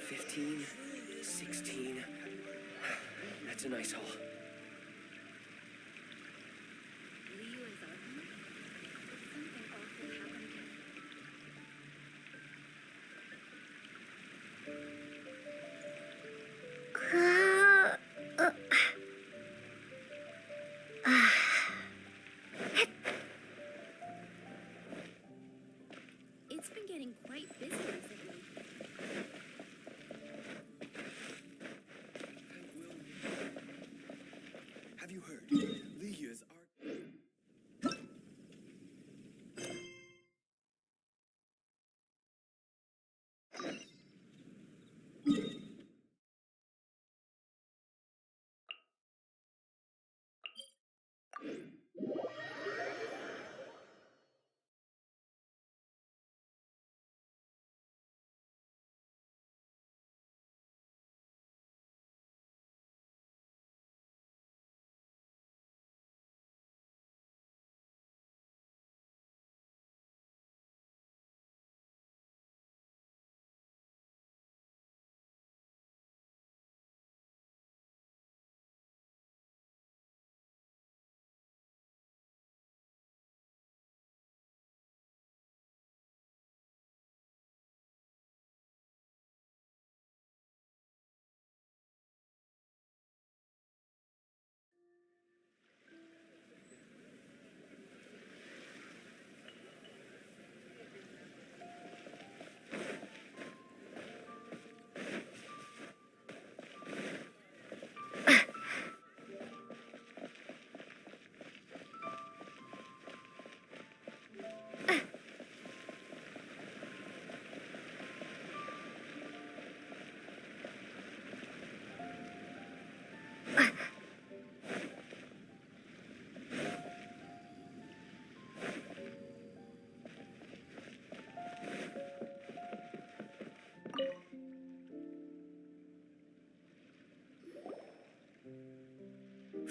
15, 16. That's a nice haul. It's been getting quite busy recently. Have you heard? Liya's are...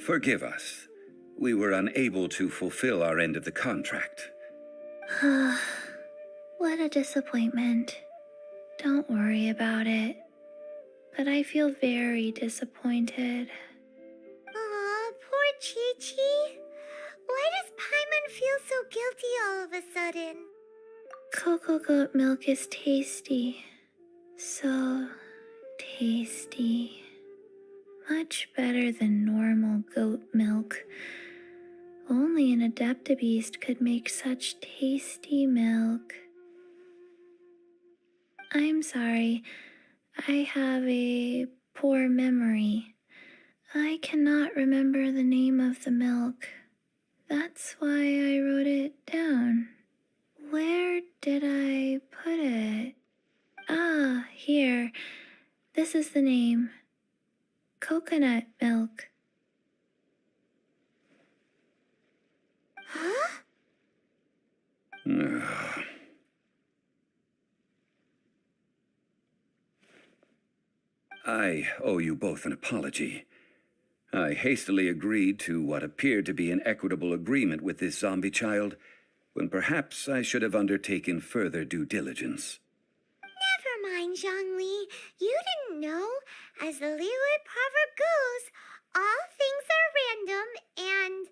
Forgive us. We were unable to fulfill our end of the contract. What a disappointment. Don't worry about it. But I feel very disappointed. Aw, poor Chi-Chi. Why does Paimon feel so guilty all of a sudden? Cocoa goat milk is tasty. So tasty. Much better than normal goat milk. Only an Adeptabeast could make such tasty milk. I'm sorry. I have a poor memory. I cannot remember the name of the milk. That's why I wrote it down. Where did I put it? Ah, here. This is the name. Coconut milk. Huh? I owe you both an apology. I hastily agreed to what appeared to be an equitable agreement with this zombie child, when perhaps I should have undertaken further due diligence. Never mind, Zhongli. You didn't know. As the Liyue proverb goes, all things are random and,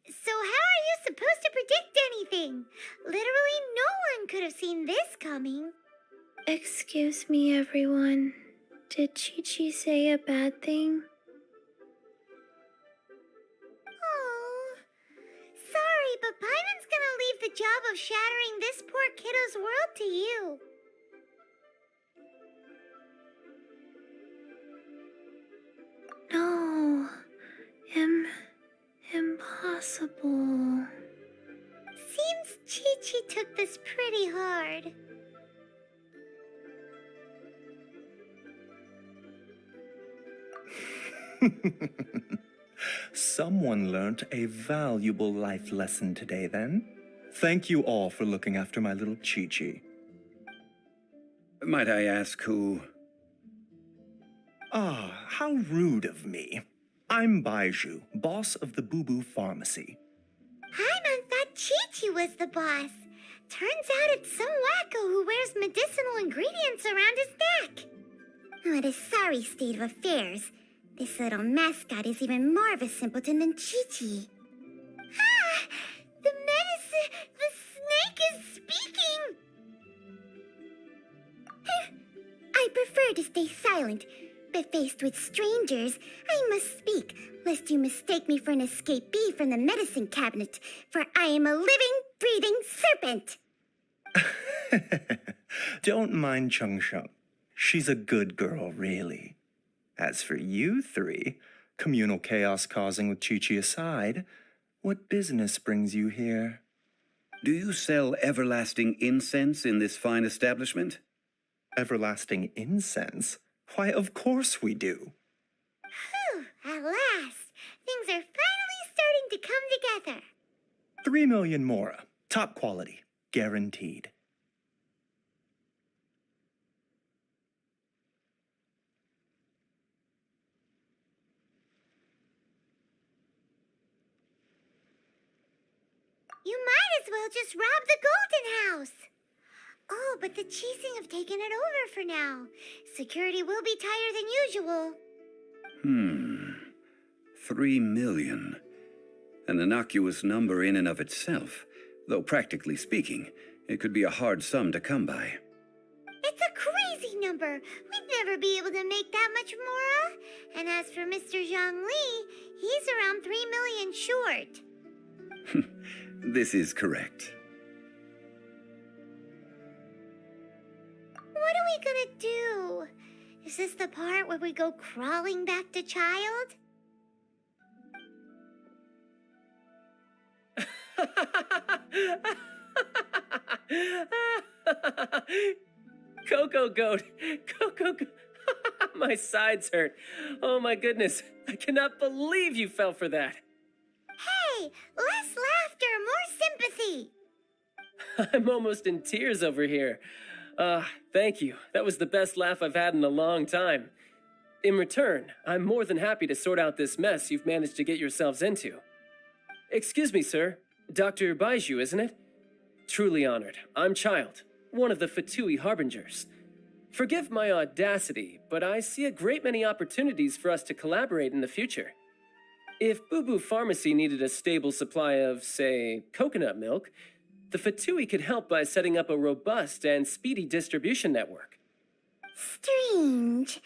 so how are you supposed to predict anything? Literally no one could have seen this coming. Excuse me, everyone. Did Chi-Chi say a bad thing? Oh, sorry, but Paimon's gonna leave the job of shattering this poor kiddo's world to you. No. Impossible. Seems Chi-Chi took this pretty hard. Someone learnt a valuable life lesson today, then. Thank you all for looking after my little Chi-Chi. Might I ask who? Ah, how rude of me. I'm Baiju, boss of the Boo Boo Pharmacy. Paimon thought Chi-Chi was the boss. Turns out it's some wacko who wears medicinal ingredients around his neck. What a sorry state of affairs. This little mascot is even more of a simpleton than Chi-Chi. Ah! The snake is speaking! I prefer to stay silent, but faced with strangers, I must speak, lest you mistake me for an escapee from the medicine cabinet, for I am a living, breathing serpent! Don't mind Chung Sheng. She's a good girl, really. As for you three, communal chaos causing with Chi-Chi aside, what business brings you here? Do you sell everlasting incense in this fine establishment? Everlasting incense? Why, of course we do. Whew, at last, things are finally starting to come together. 3 million mora. Top quality. Guaranteed. You might as well just rob the Golden House. Oh, but the Cheesing have taken it over for now. Security will be tighter than usual. 3 million. An innocuous number in and of itself, though practically speaking, it could be a hard sum to come by. It's a crazy number. We'd never be able to make that much mora. And as for Mr. Zhongli, he's around 3 million short. This is correct. What are we gonna do? Is this the part where we go crawling back to child? Coco Goat! Coco Goat! My sides hurt. Oh my goodness. I cannot believe you fell for that. Hey, less laughter, more sympathy. I'm almost in tears over here. Thank you. That was the best laugh I've had in a long time. In return, I'm more than happy to sort out this mess you've managed to get yourselves into. Excuse me, sir. Dr. Baiju, isn't it? Truly honored. I'm Child, one of the Fatui Harbingers. Forgive my audacity, but I see a great many opportunities for us to collaborate in the future. If Boo Boo Pharmacy needed a stable supply of, say, coconut milk, the Fatui could help by setting up a robust and speedy distribution network. Strange.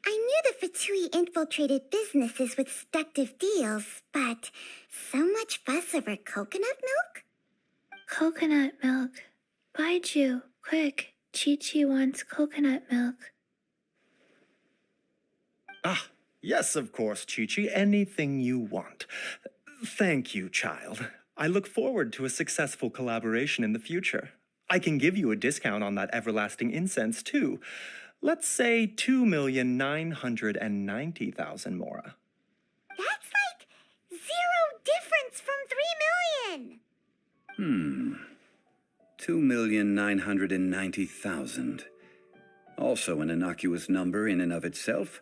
I knew the Fatui infiltrated businesses with seductive deals, but so much fuss over coconut milk? Coconut milk. Baiju, quick. Chi-Chi wants coconut milk. Ah, yes, of course, Chi-Chi. Anything you want. Thank you, Child. I look forward to a successful collaboration in the future. I can give you a discount on that everlasting incense, too. Let's say 2,990,000 mora. That's like 0 difference from 3 million. 2,990,000. Also an innocuous number in and of itself,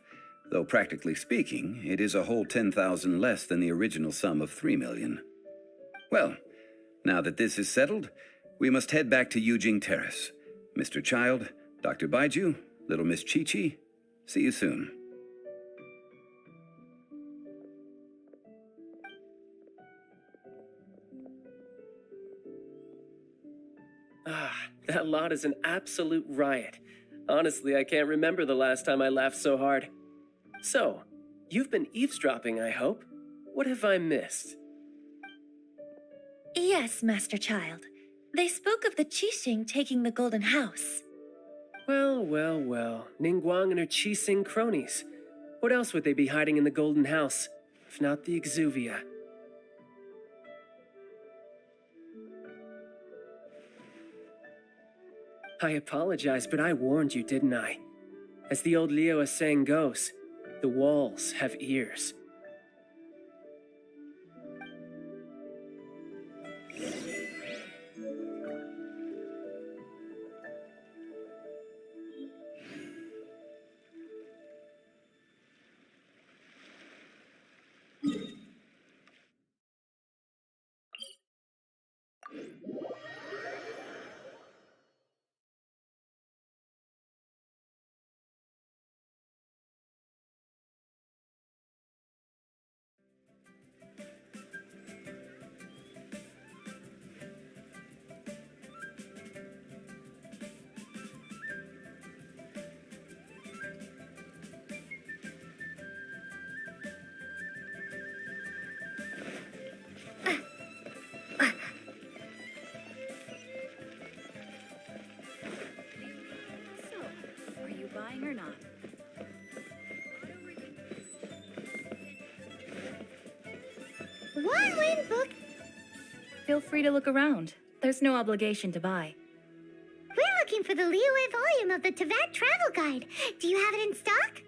though practically speaking, it is a whole 10,000 less than the original sum of 3 million. Well, now that this is settled, we must head back to Yujing Terrace. Mr. Child, Dr. Baiju, Little Miss Chi-Chi, see you soon. That lot is an absolute riot. Honestly, I can't remember the last time I laughed so hard. So, you've been eavesdropping, I hope? What have I missed? Yes, Master Child. They spoke of the Qixing taking the Golden House. Well, well, well. Ningguang and her Qixing cronies. What else would they be hiding in the Golden House, if not the Exuvia? I apologize, but I warned you, didn't I? As the old Liu saying goes, the walls have ears. buying or not? One win book. Feel free to look around. There's no obligation to buy. We're looking for the Liyue volume of the Teyvat Travel Guide. Do you have it in stock?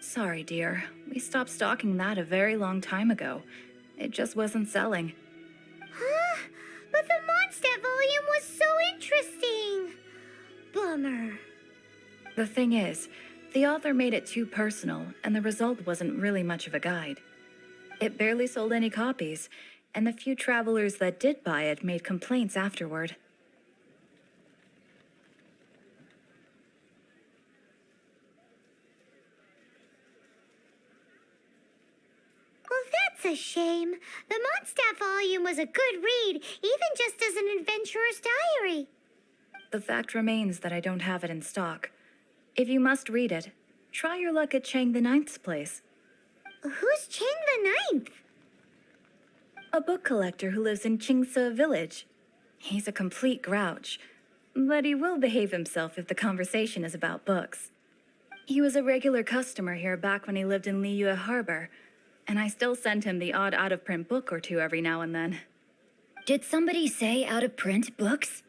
Sorry, dear. We stopped stocking that a very long time ago. It just wasn't selling. Huh? But the Mondstadt volume was so interesting. Bummer. The thing is, the author made it too personal, and the result wasn't really much of a guide. It barely sold any copies, and the few travelers that did buy it made complaints afterward. Well, that's a shame. The Mondstadt volume was a good read, even just as an adventurer's diary. The fact remains that I don't have it in stock. If you must read it, try your luck at Chang the Ninth's place. Who's Chang the Ninth? A book collector who lives in Qingse village. He's a complete grouch, but he will behave himself if the conversation is about books. He was a regular customer here back when he lived in Liyue Harbor, and I still send him the odd out-of-print book or two every now and then. Did somebody say out-of-print books?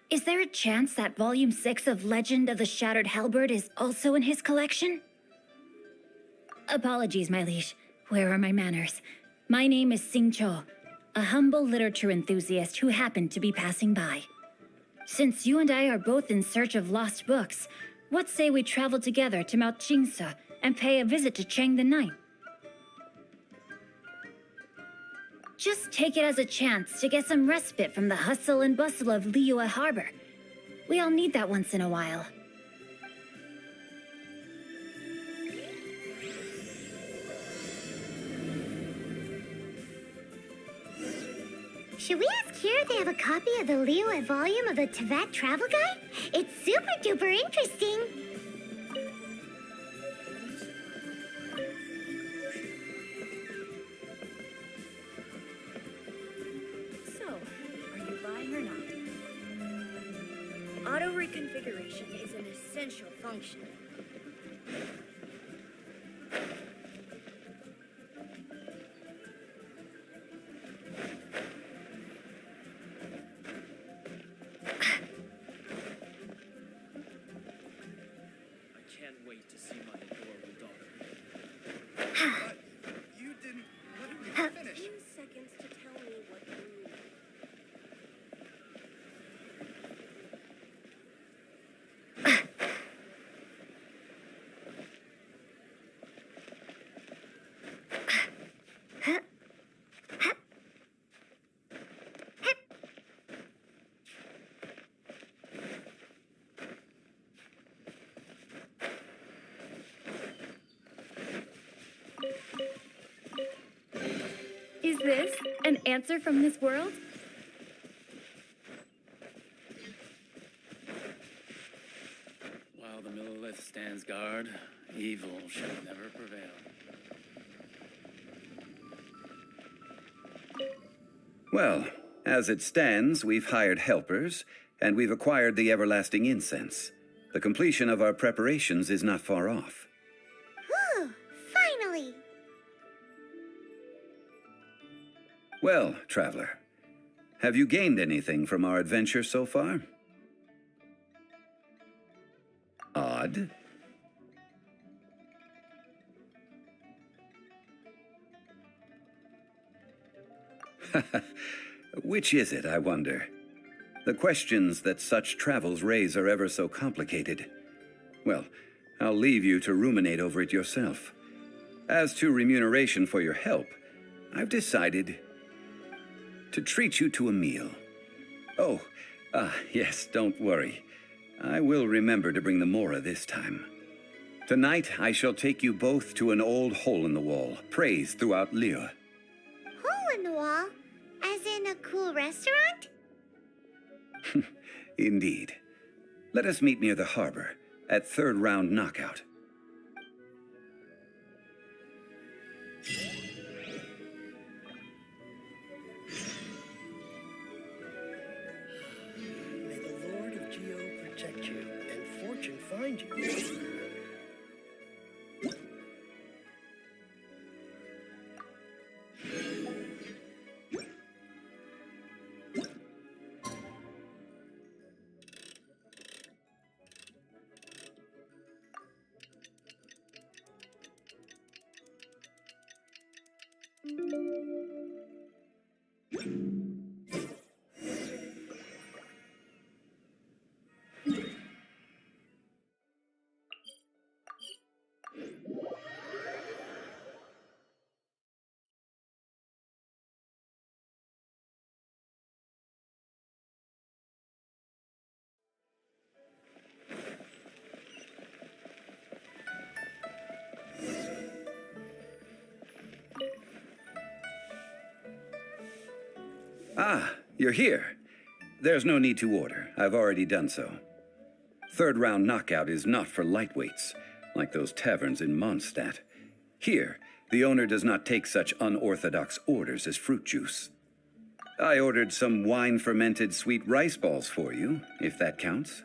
Is there a chance that Volume 6 of Legend of the Shattered Halberd is also in his collection? Apologies, my liege. Where are my manners? My name is Sing Cho, a humble literature enthusiast who happened to be passing by. Since you and I are both in search of lost books, what say we travel together to Mount Qingse and pay a visit to Chang the Ninth? Just take it as a chance to get some respite from the hustle and bustle of Liyue Harbor. We all need that once in a while. Should we ask here if they have a copy of the Liyue volume of the Teyvat Travel Guide? It's super duper interesting. Auto reconfiguration is an essential function. I can't wait to see my adorable daughter. You didn't let me finish. Few seconds to tell me what you need. Is this an answer from this world? While the Millilith stands guard, evil shall never prevail. Well, as it stands, we've hired helpers, and we've acquired the everlasting incense. The completion of our preparations is not far off. Whew, finally. Well, traveler, have you gained anything from our adventure so far? Odd. Which is it, I wonder? The questions that such travels raise are ever so complicated. Well, I'll leave you to ruminate over it yourself. As to remuneration for your help, I've decided to treat you to a meal. Oh, yes, don't worry. I will remember to bring the Mora this time. Tonight, I shall take you both to an old hole-in-the-wall, praised throughout Liyue. Hole in the wall? As in a cool restaurant? Indeed. Let us meet near the harbor, at third round knockout. find you. Ah, you're here. There's no need to order. I've already done so. Third round knockout is not for lightweights, like those taverns in Mondstadt. Here, the owner does not take such unorthodox orders as fruit juice. I ordered some wine-fermented sweet rice balls for you, if that counts.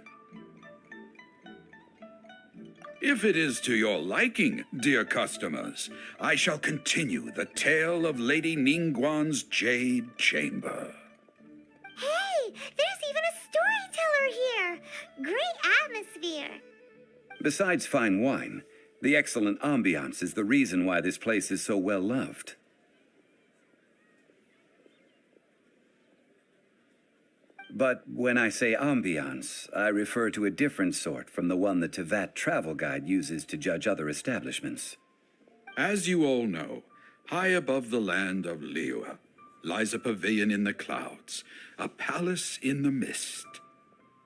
If it is to your liking, dear customers, I shall continue the tale of Lady Ningguang's Jade Chamber. Hey, there's even a storyteller here. Great atmosphere. Besides fine wine, the excellent ambiance is the reason why this place is so well loved. But when I say ambiance, I refer to a different sort from the one the Tevat travel guide uses to judge other establishments. As you all know, high above the land of Liyue lies a pavilion in the clouds, a palace in the mist.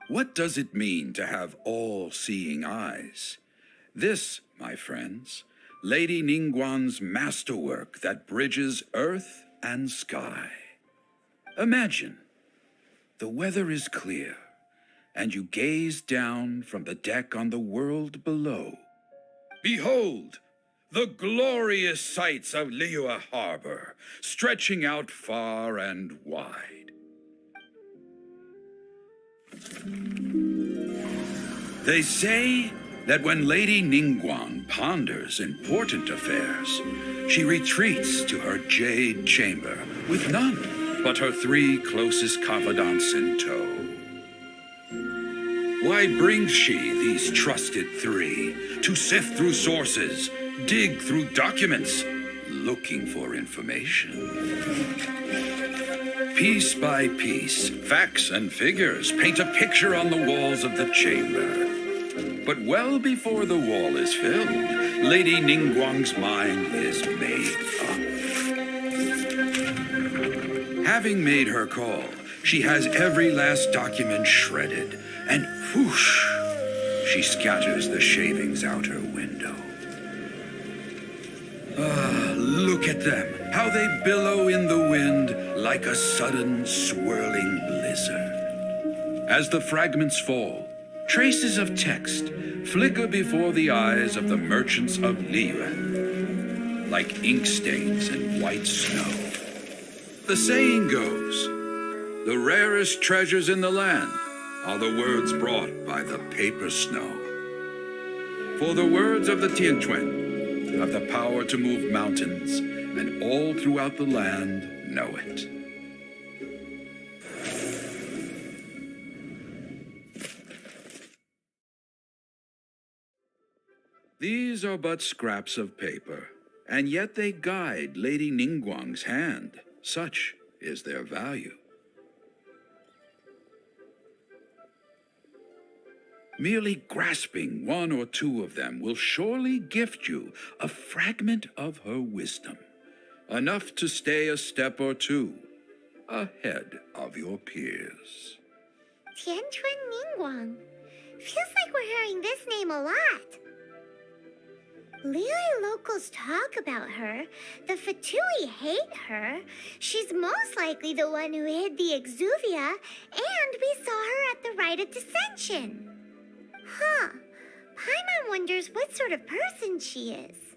What does it mean to have all-seeing eyes? This, my friends, Lady Ningguang's masterwork that bridges earth and sky. Imagine, the weather is clear, and you gaze down from the deck on the world below. Behold, the glorious sights of Liyue Harbor, stretching out far and wide. They say that when Lady Ningguang ponders important affairs, she retreats to her jade chamber with none but her 3 closest confidants in tow. Why brings she these trusted 3 to sift through sources, dig through documents, looking for information? Piece by piece, facts and figures paint a picture on the walls of the chamber. But well before the wall is filled, Lady Ningguang's mind is made up. Having made her call, she has every last document shredded, and whoosh, she scatters the shavings out her window. Ah, look at them, how they billow in the wind like a sudden swirling blizzard. As the fragments fall, traces of text flicker before the eyes of the merchants of Liyue, like ink stains in white snow. The saying goes, the rarest treasures in the land are the words brought by the paper snow. For the words of the Tianquan have the power to move mountains, and all throughout the land know it. These are but scraps of paper, and yet they guide Lady Ningguang's hand. Such is their value. Merely grasping 1 or 2 of them will surely gift you a fragment of her wisdom, enough to stay a step or 2 ahead of your peers. Tianquan Ningguang. Feels like we're hearing this name a lot. Liyue locals talk about her. The Fatui hate her. She's most likely the one who hid the exuvia, and we saw her at the rite of dissension. Huh. Paimon wonders what sort of person she is.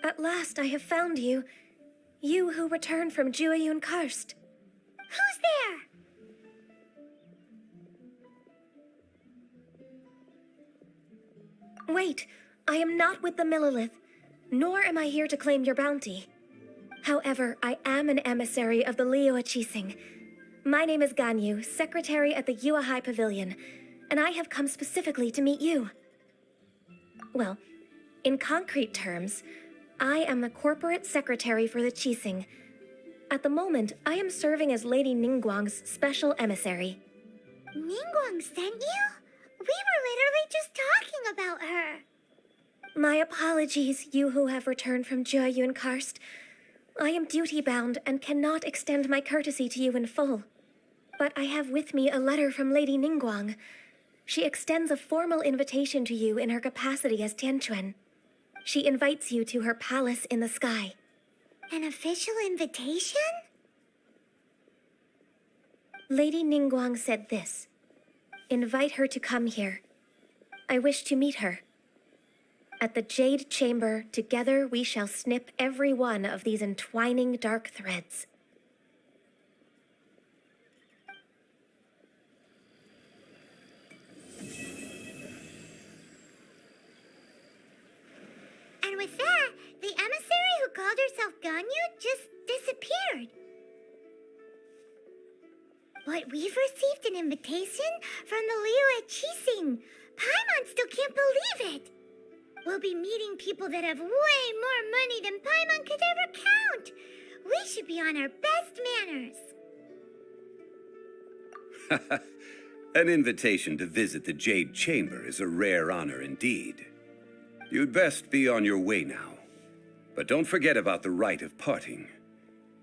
At last I have found you. You who returned from Jueyun Karst. Who's there? Wait, I am not with the Millilith, nor am I here to claim your bounty. However, I am an emissary of the Liyue Qixing. My name is Ganyu, secretary at the Yue High Pavilion, and I have come specifically to meet you. Well, in concrete terms, I am the corporate secretary for the Qixing. At the moment, I am serving as Lady Ningguang's special emissary. Ningguang sent you? We were literally just talking about her. My apologies, you who have returned from Jueyun Karst. I am duty-bound and cannot extend my courtesy to you in full. But I have with me a letter from Lady Ningguang. She extends a formal invitation to you in her capacity as Tianquan. She invites you to her palace in the sky. An official invitation? Lady Ningguang said this. Invite her to come here. I wish to meet her. At the Jade Chamber, together we shall snip every one of these entwining dark threads. And with that, the emissary who called herself Ganyu just disappeared. But we've received an invitation from the Liyue Qixing. Paimon still can't believe it. We'll be meeting people that have way more money than Paimon could ever count. We should be on our best manners. An invitation to visit the Jade Chamber is a rare honor indeed. You'd best be on your way now. But don't forget about the rite of parting.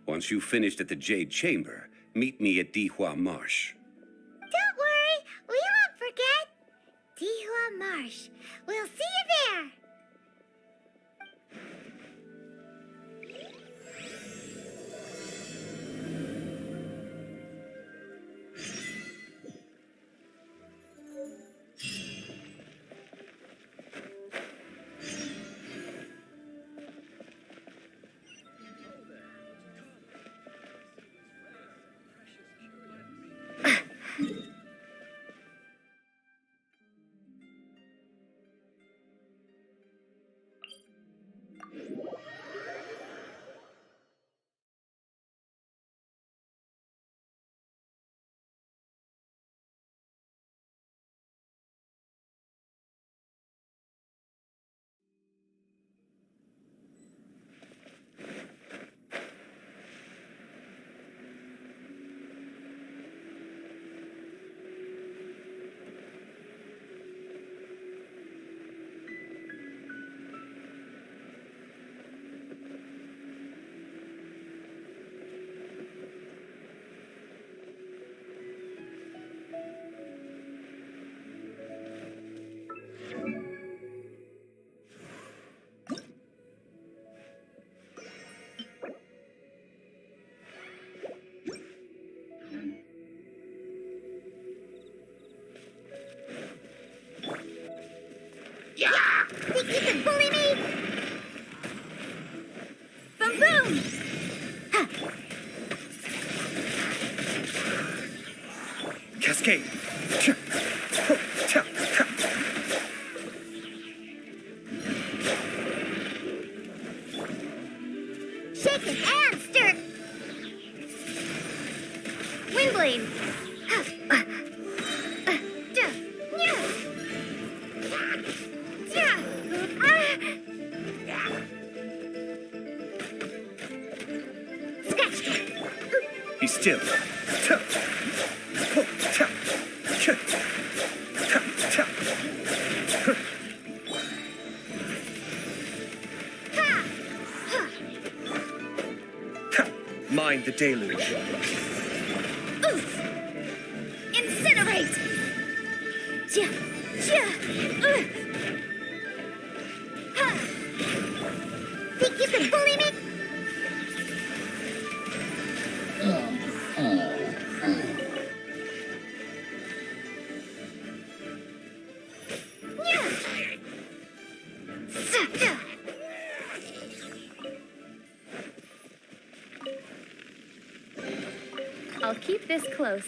Once you've finished at the Jade Chamber, meet me at Dihua Marsh. Don't worry, we won't forget. Dihua Marsh. We'll see you there. Think you can bully me? Boom boom! Ha. Cascade! Shake it and stir. Windblade. Be still. Mind the deluge. Oof! Incinerate! Ha! Think you can bully me? I'll keep this close.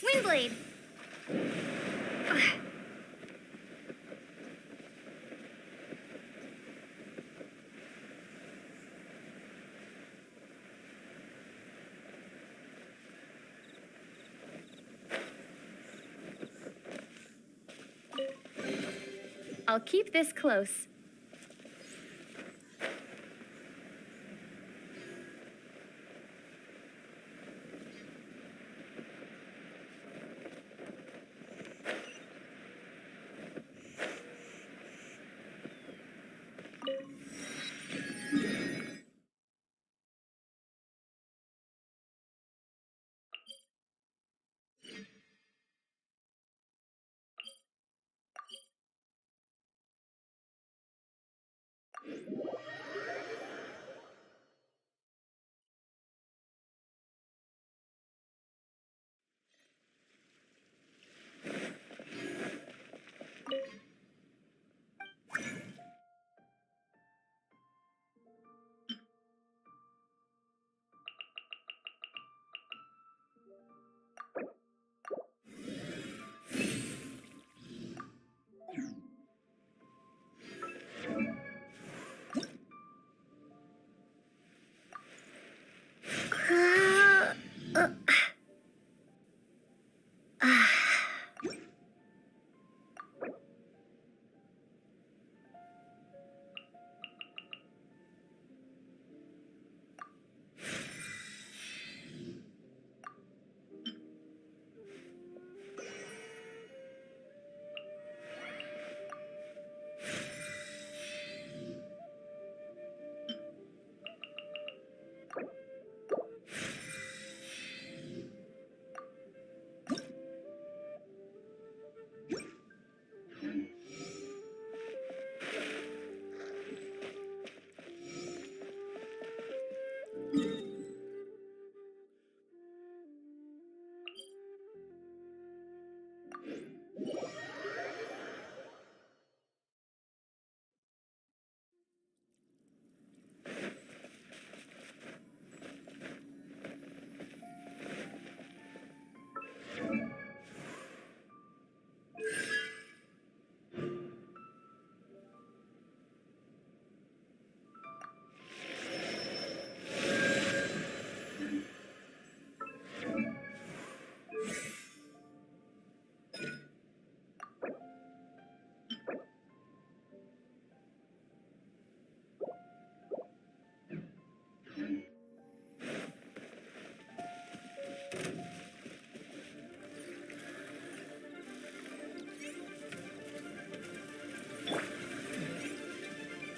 Windblade. I'll keep this close.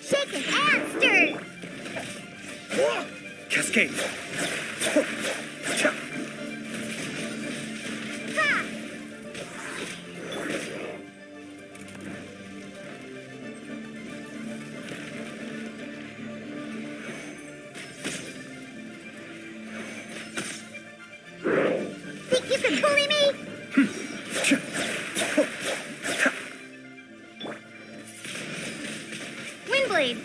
Shake it and stir. Cascade. Ha! Think you can bully me? Windblade.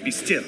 Be still.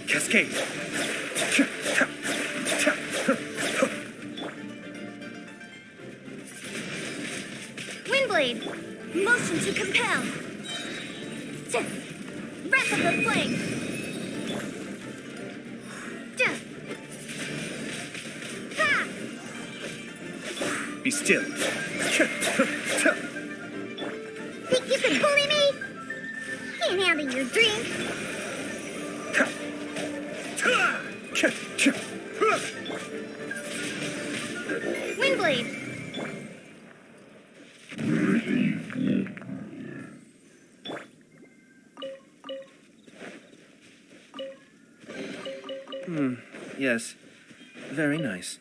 Cascade. Windblade. Motion to compel. Wrath of the flame. Ha! Be still. Think you can bully me? Can't handle your drink. Yes. Very nice.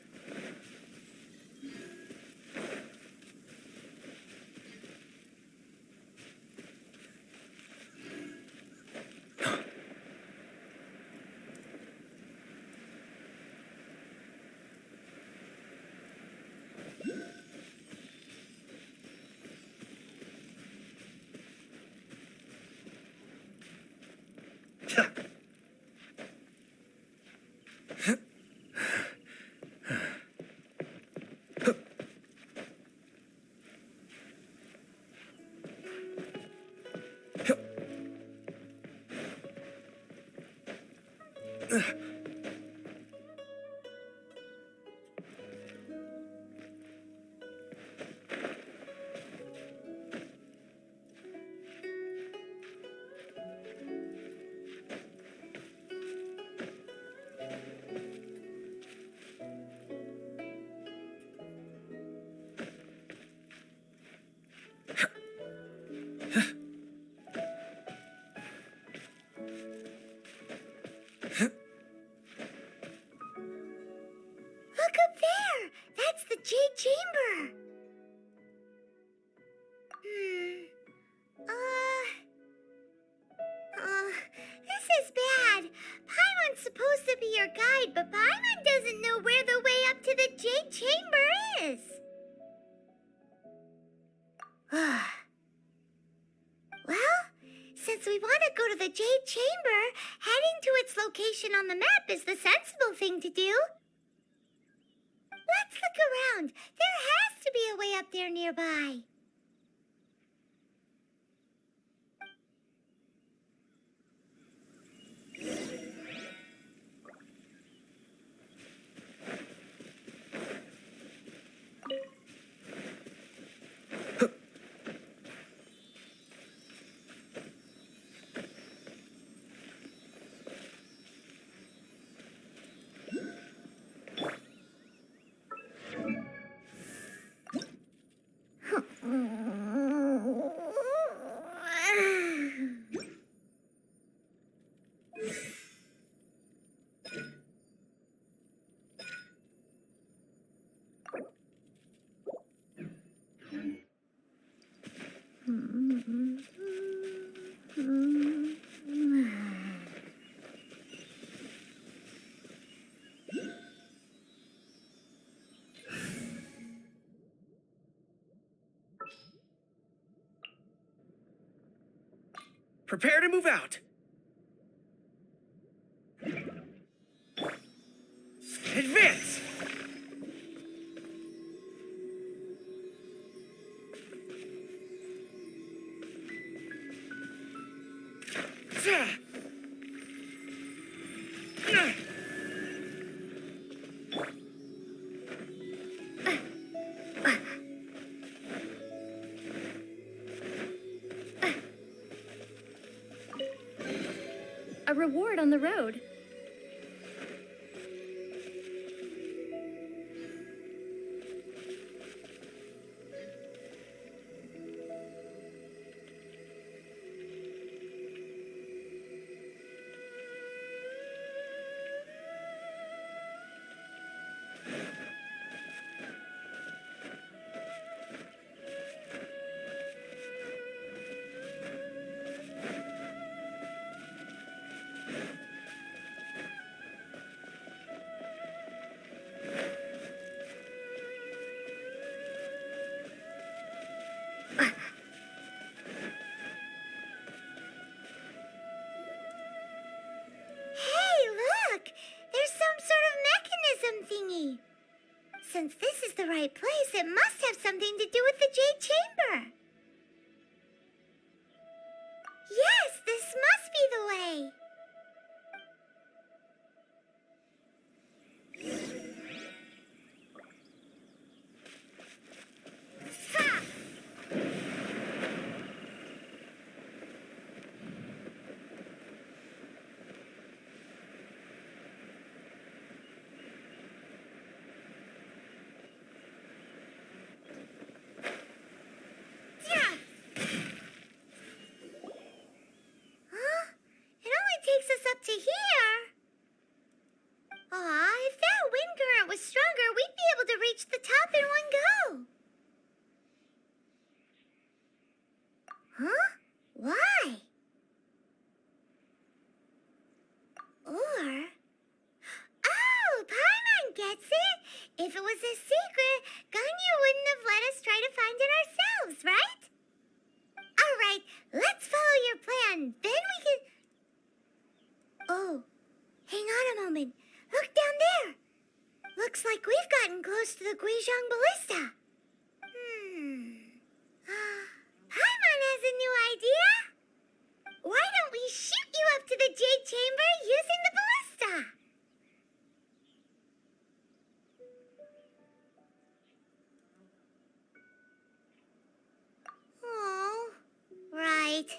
Look up there! That's the Jade Chamber! This is bad. Paimon's supposed to be your guide, but Paimon doesn't know where the way up to the Jade Chamber is. Well, since we want to go to the Jade Chamber, heading to its location on the map is the sensible thing to do. Let's look around. There has to be a way up there nearby. Prepare to move out. Advance! A reward on the road. Thingy. Since this is the right place, it must have something to do with the Jade Chamber. Yes, this must be the way. Ha! Takes us up to here. Or... Oh, Paimon gets it! If it was a secret, Ganyu wouldn't have let us try to find it ourselves, right? Alright, let's follow your plan. Then we can... Oh, hang on a moment. Look down there. Looks like we've gotten close to the Guizhong Ballista. Paimon has a new idea. Why don't we shoot you up to the Jade Chamber using the ballista? Oh, right.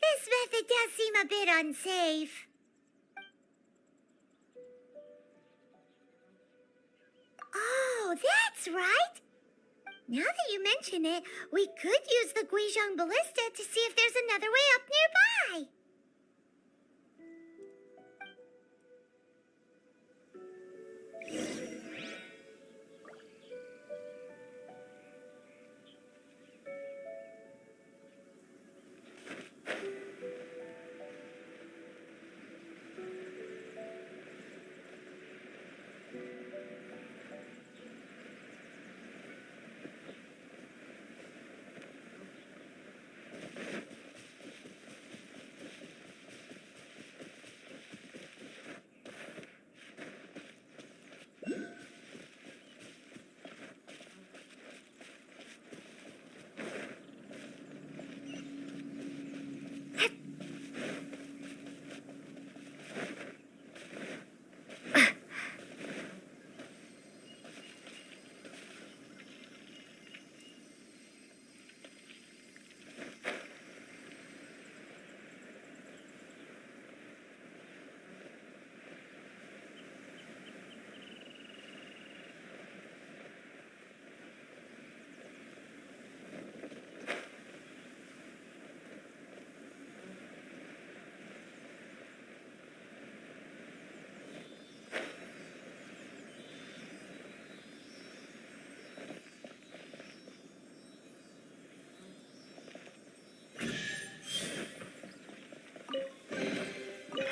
This method does seem a bit unsafe. Oh, that's right. Now that you mention it, we could use the Guizhong Ballista to see if there's another way up nearby.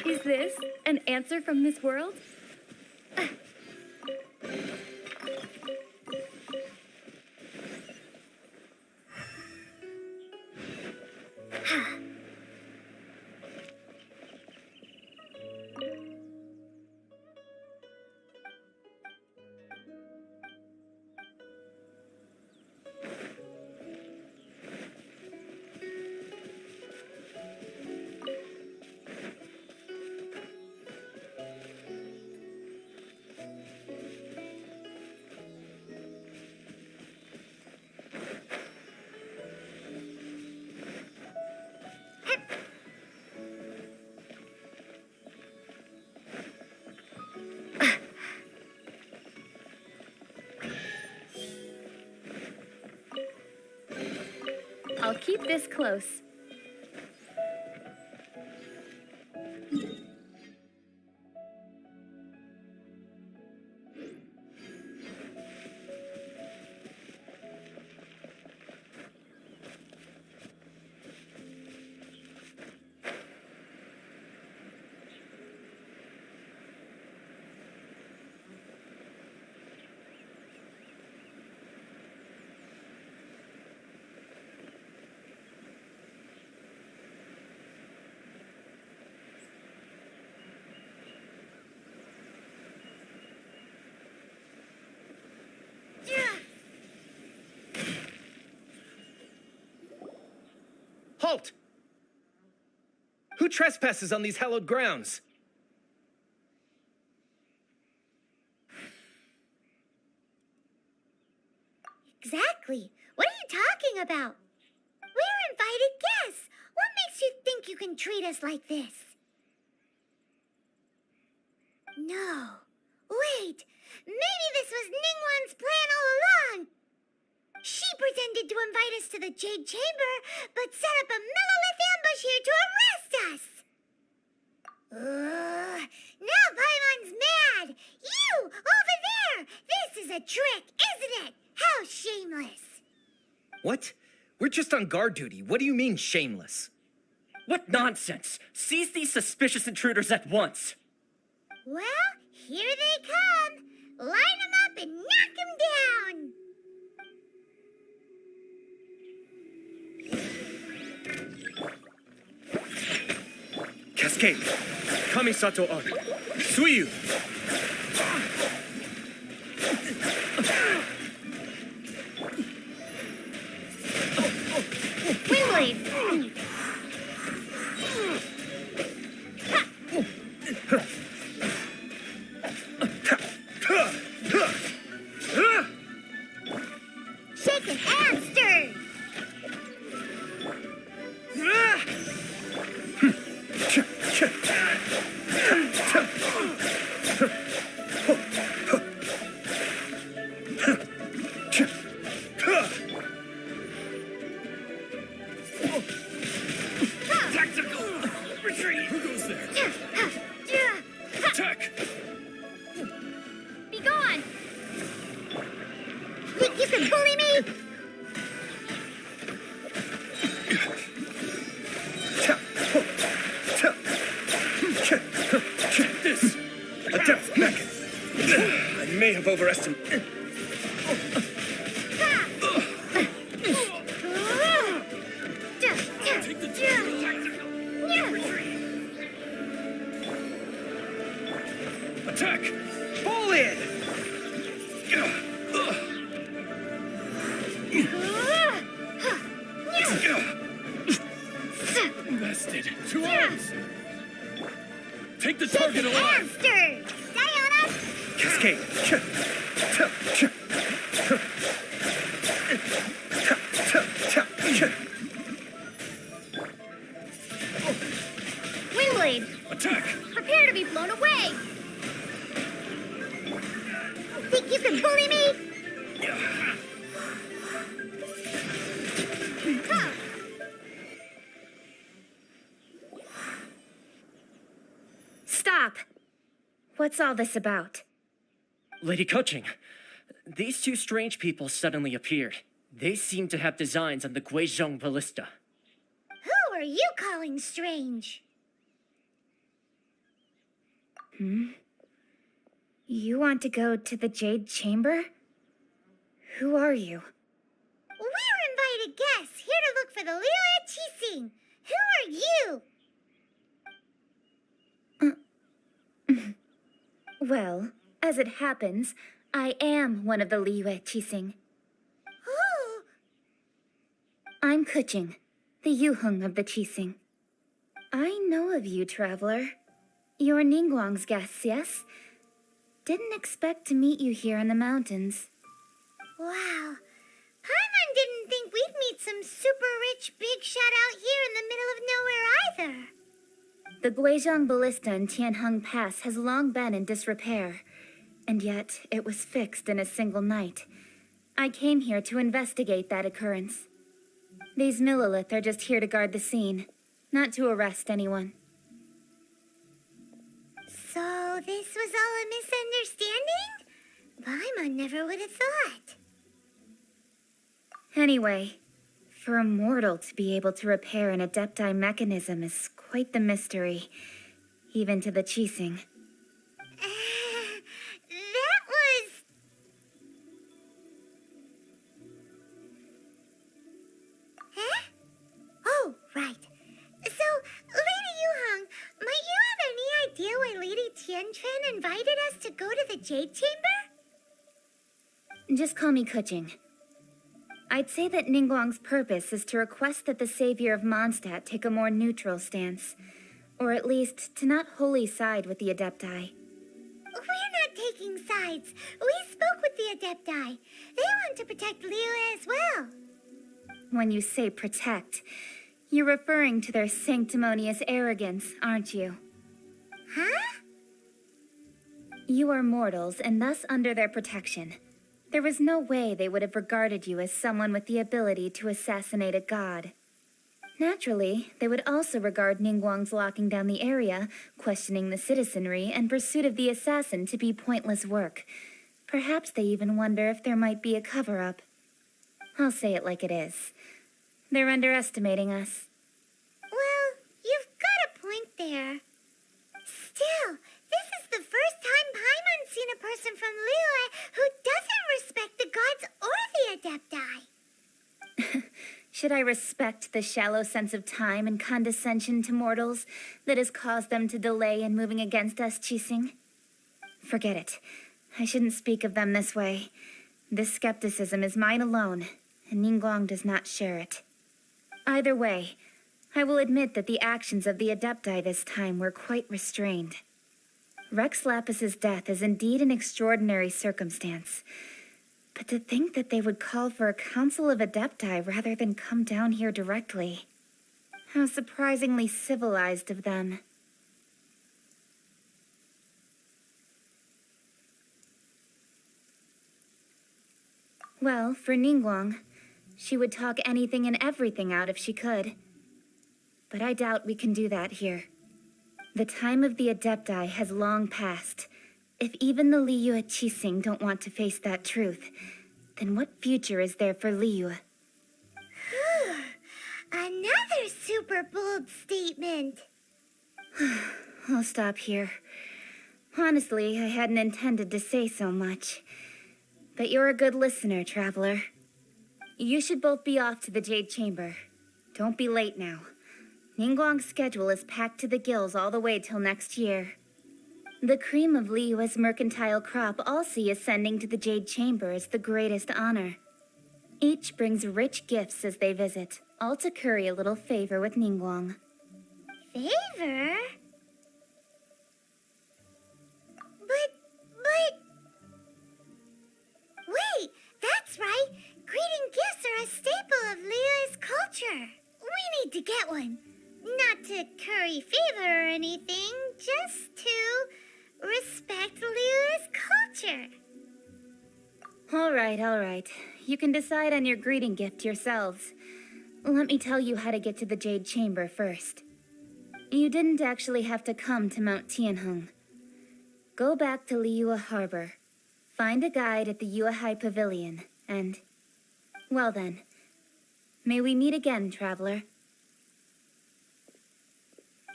Is this an answer from this world? I'll keep this close. Halt! Who trespasses on these hallowed grounds? Exactly. What are you talking about? We're invited guests. What makes you think you can treat us like this? No. Wait. Maybe this was Ningguang's plan all along. She pretended to invite us to the Jade Chamber, but set up a Millilith ambush here to arrest us! Now Paimon's mad! You, over there! This is a trick, isn't it? How shameless! What? We're just on guard duty. What do you mean, shameless? What nonsense! Seize these suspicious intruders at once! Well, here they come. Line them up and knock them down. Cascade. Kamisato on. Suiyu. Windblade. Shaken and stirred. Be gone! Think you can bully me? This! A death mech! I may have overestimated. Attack! Fall in! Bested. 2 arms! Take the target alive! Monster! Sayonara! Cascade! Windblade! Attack! Prepare to be blown away! Think you can bully me? Huh. Stop! What's all this about? Lady Coaching, these two strange people suddenly appeared. They seem to have designs on the Guizhong ballista. Who are you calling strange? You want to go to the Jade Chamber? Who are you? We're invited guests here to look for the Liu Qixing. Who are you? Well, as it happens, I am one of the Liu Qixing. Oh, I'm Kuching, the Yuheng of the Qixing. I know of you, traveler. You're Ningguang's guests, yes? Didn't expect to meet you here in the mountains. wow. Paimon didn't think we'd meet some super rich big shot out here in the middle of nowhere either. The Guizhong Ballista in Tianheng Pass has long been in disrepair, and yet it was fixed in a single night. I came here to investigate that occurrence. These Millilith are just here to guard the scene, not to arrest anyone. So this was all a misunderstanding? Paimon never would have thought. Anyway, for a mortal to be able to repair an Adepti mechanism is quite the mystery, even to the Qixing. That was... Huh? Oh, right. So, Lady Yuheng, might you have any idea why Lady Tianquan invited us to go to the Jade Chamber? Just call me Kuching. I'd say that Ningguang's purpose is to request that the savior of Mondstadt take a more neutral stance, or at least to not wholly side with the Adepti. We're not taking sides. We spoke with the Adepti. They want to protect Liu as well. When you say protect, you're referring to their sanctimonious arrogance, aren't you? Huh? You are mortals and thus under their protection. There was no way they would have regarded you as someone with the ability to assassinate a god. Naturally, they would also regard Ningguang's locking down the area, questioning the citizenry, and pursuit of the assassin to be pointless work. Perhaps they even wonder if there might be a cover-up. I'll say it like it is. They're underestimating us. Well, there. Still, this is the first time Paimon's seen a person from Liyue who doesn't respect the gods or the Adepti. Should I respect the shallow sense of time and condescension to mortals that has caused them to delay in moving against us, Qixing? Forget it. I shouldn't speak of them this way. This skepticism is mine alone, and Ningguang does not share it. Either way, I will admit that the actions of the Adepti this time were quite restrained. Rex Lapis's death is indeed an extraordinary circumstance. But to think that they would call for a council of Adepti rather than come down here directly. How surprisingly civilized of them. Well, for Ningguang, she would talk anything and everything out if she could. But I doubt we can do that here. The time of the Adepti has long passed. If even the Liyue Qixing don't want to face that truth, then what future is there for Liyue? Another super bold statement. I'll stop here. Honestly, I hadn't intended to say so much. But you're a good listener, Traveler. You should both be off to the Jade Chamber. Don't be late now. Ningguang's schedule is packed to the gills all the way till next year. The cream of Liyue's mercantile crop all see ascending to the Jade Chamber as the greatest honor. Each brings rich gifts as they visit, all to curry a little favor with Ningguang. Favor? But... Wait, that's right. Greeting gifts are a staple of Liyue's culture. We need to get one. Not to curry favor or anything, just to respect Liyue's culture. All right. You can decide on your greeting gift yourselves. Let me tell you how to get to the Jade Chamber first. You didn't actually have to come to Mount Tianheng. Go back to Liyue Harbor. Find a guide at the Yuehai Pavilion, and... well then. May we meet again, Traveler.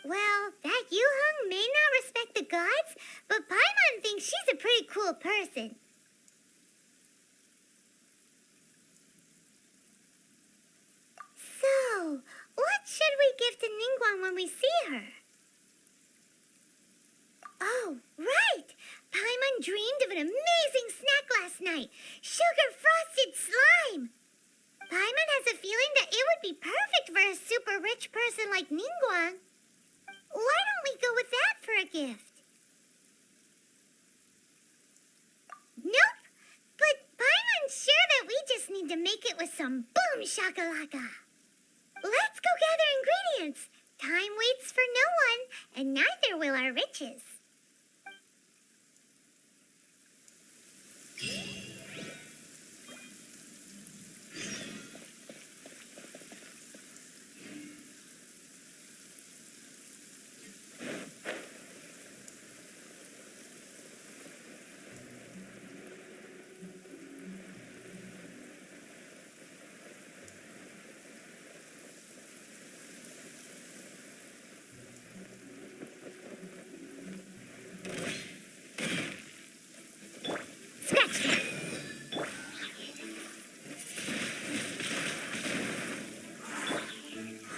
Well, that Yuheng may not respect the gods, but Paimon thinks she's a pretty cool person. So, what should we give to Ningguang when we see her? Oh, right! Paimon dreamed of an amazing snack last night. Sugar-frosted slime! Paimon has a feeling that it would be perfect for a super rich person like Ningguang. Why don't we go with that for a gift? Nope! But Paimon's sure that we just need to make it with some boom shakalaka. Let's go gather ingredients. Time waits for no one, and neither will our riches.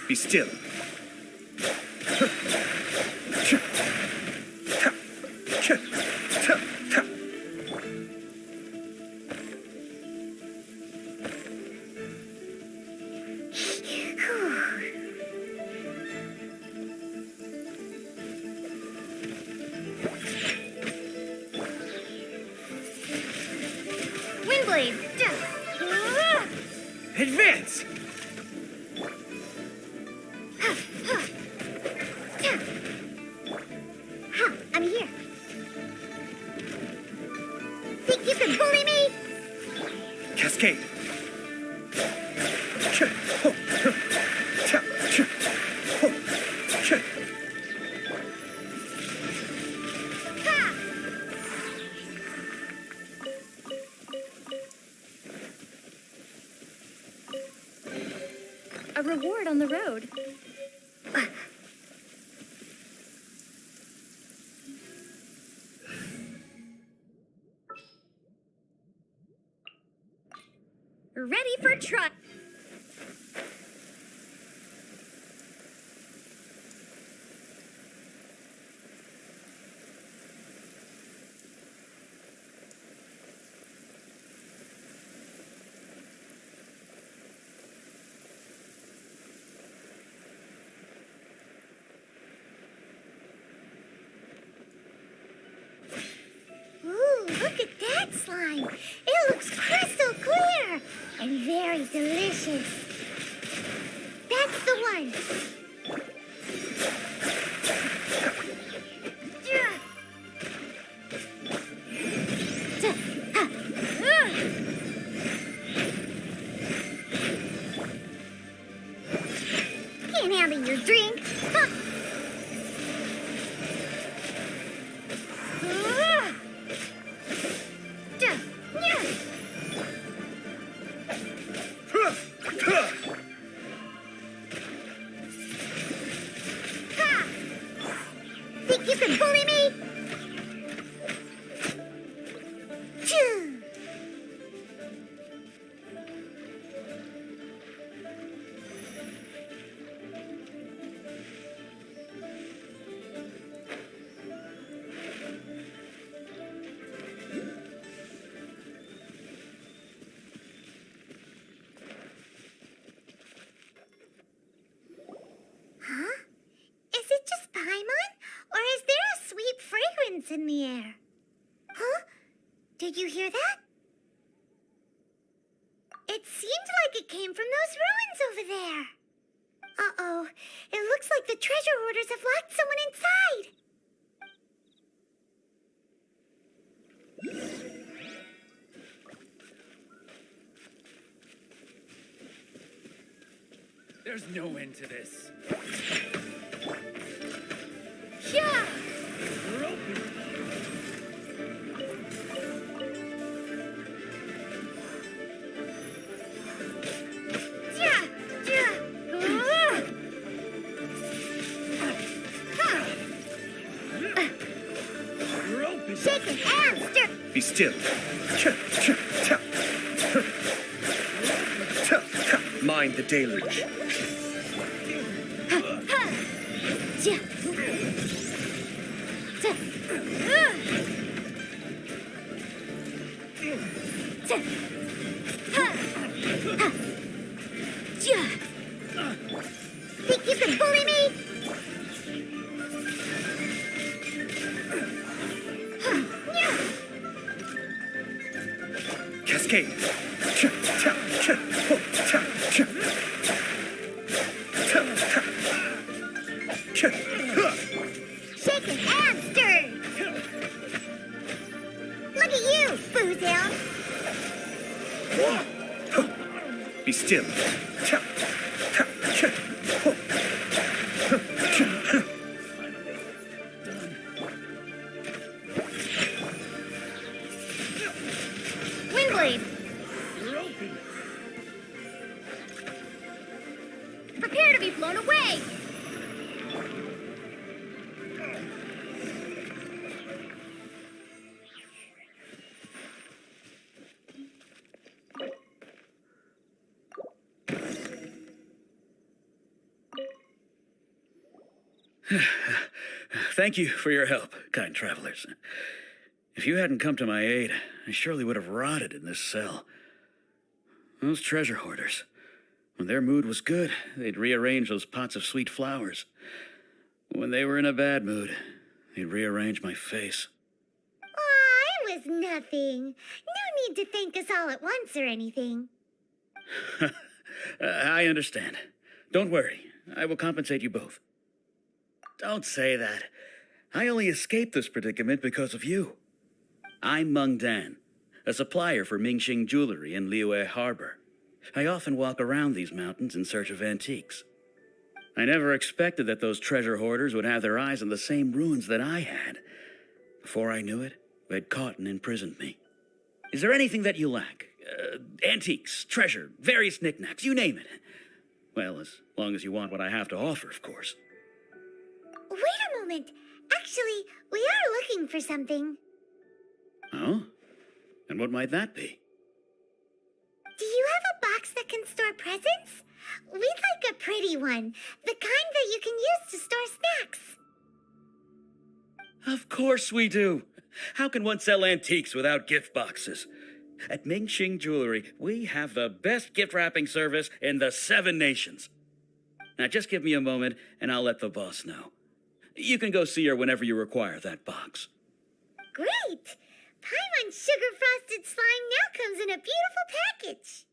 Be still. Windblade! Advance! I'm here. Think you can bully me? Cascade! A reward on the road. We're ready for try. Ooh, look at that slime. It looks crystal clear and very delicious. That's the one. Can't handle your drink. Huh. Think you can bully me? Phew. Huh? Is it just Paimon? Or is there a sweet fragrance in the air? Huh? Did you hear that? It seemed like it came from those ruins over there. Uh-oh. It looks like the treasure hoarders have locked someone inside. There's no end to this. Yeah! We're open. Yeah! Yeah! We're open. Shake an hamster! Be still. Mind the deluge. Yeah. Think you can bully me? Cascade. Shake an hamster! Look at you, Boozle! Be still. Windblade! We're open. Prepare to be blown away! Thank you for your help, kind travelers. If you hadn't come to my aid, I surely would have rotted in this cell. Those treasure hoarders, when their mood was good, they'd rearrange those pots of sweet flowers. When they were in a bad mood, they'd rearrange my face. Aw, it was nothing. No need to thank us all at once or anything. I understand. Don't worry, I will compensate you both. Don't say that. I only escaped this predicament because of you. I'm Meng Dan, a supplier for Mingxing jewelry in Liyue Harbor. I often walk around these mountains in search of antiques. I never expected that those treasure hoarders would have their eyes on the same ruins that I had. Before I knew it, they'd caught and imprisoned me. Is there anything that you lack? Antiques, treasure, various knickknacks, you name it. Well, as long as you want what I have to offer, of course. Wait a moment. Actually, we are looking for something. Oh? And what might that be? Do you have a second store presents? We'd like a pretty one, the kind that you can use to store snacks. Of course we do. How can one sell antiques without gift boxes? At Mingxing Jewelry, we have the best gift wrapping service in the 7 nations. Now just give me a moment and I'll let the boss know. You can go see her whenever you require that box. Great! Paimon sugar frosted slime now comes in a beautiful package.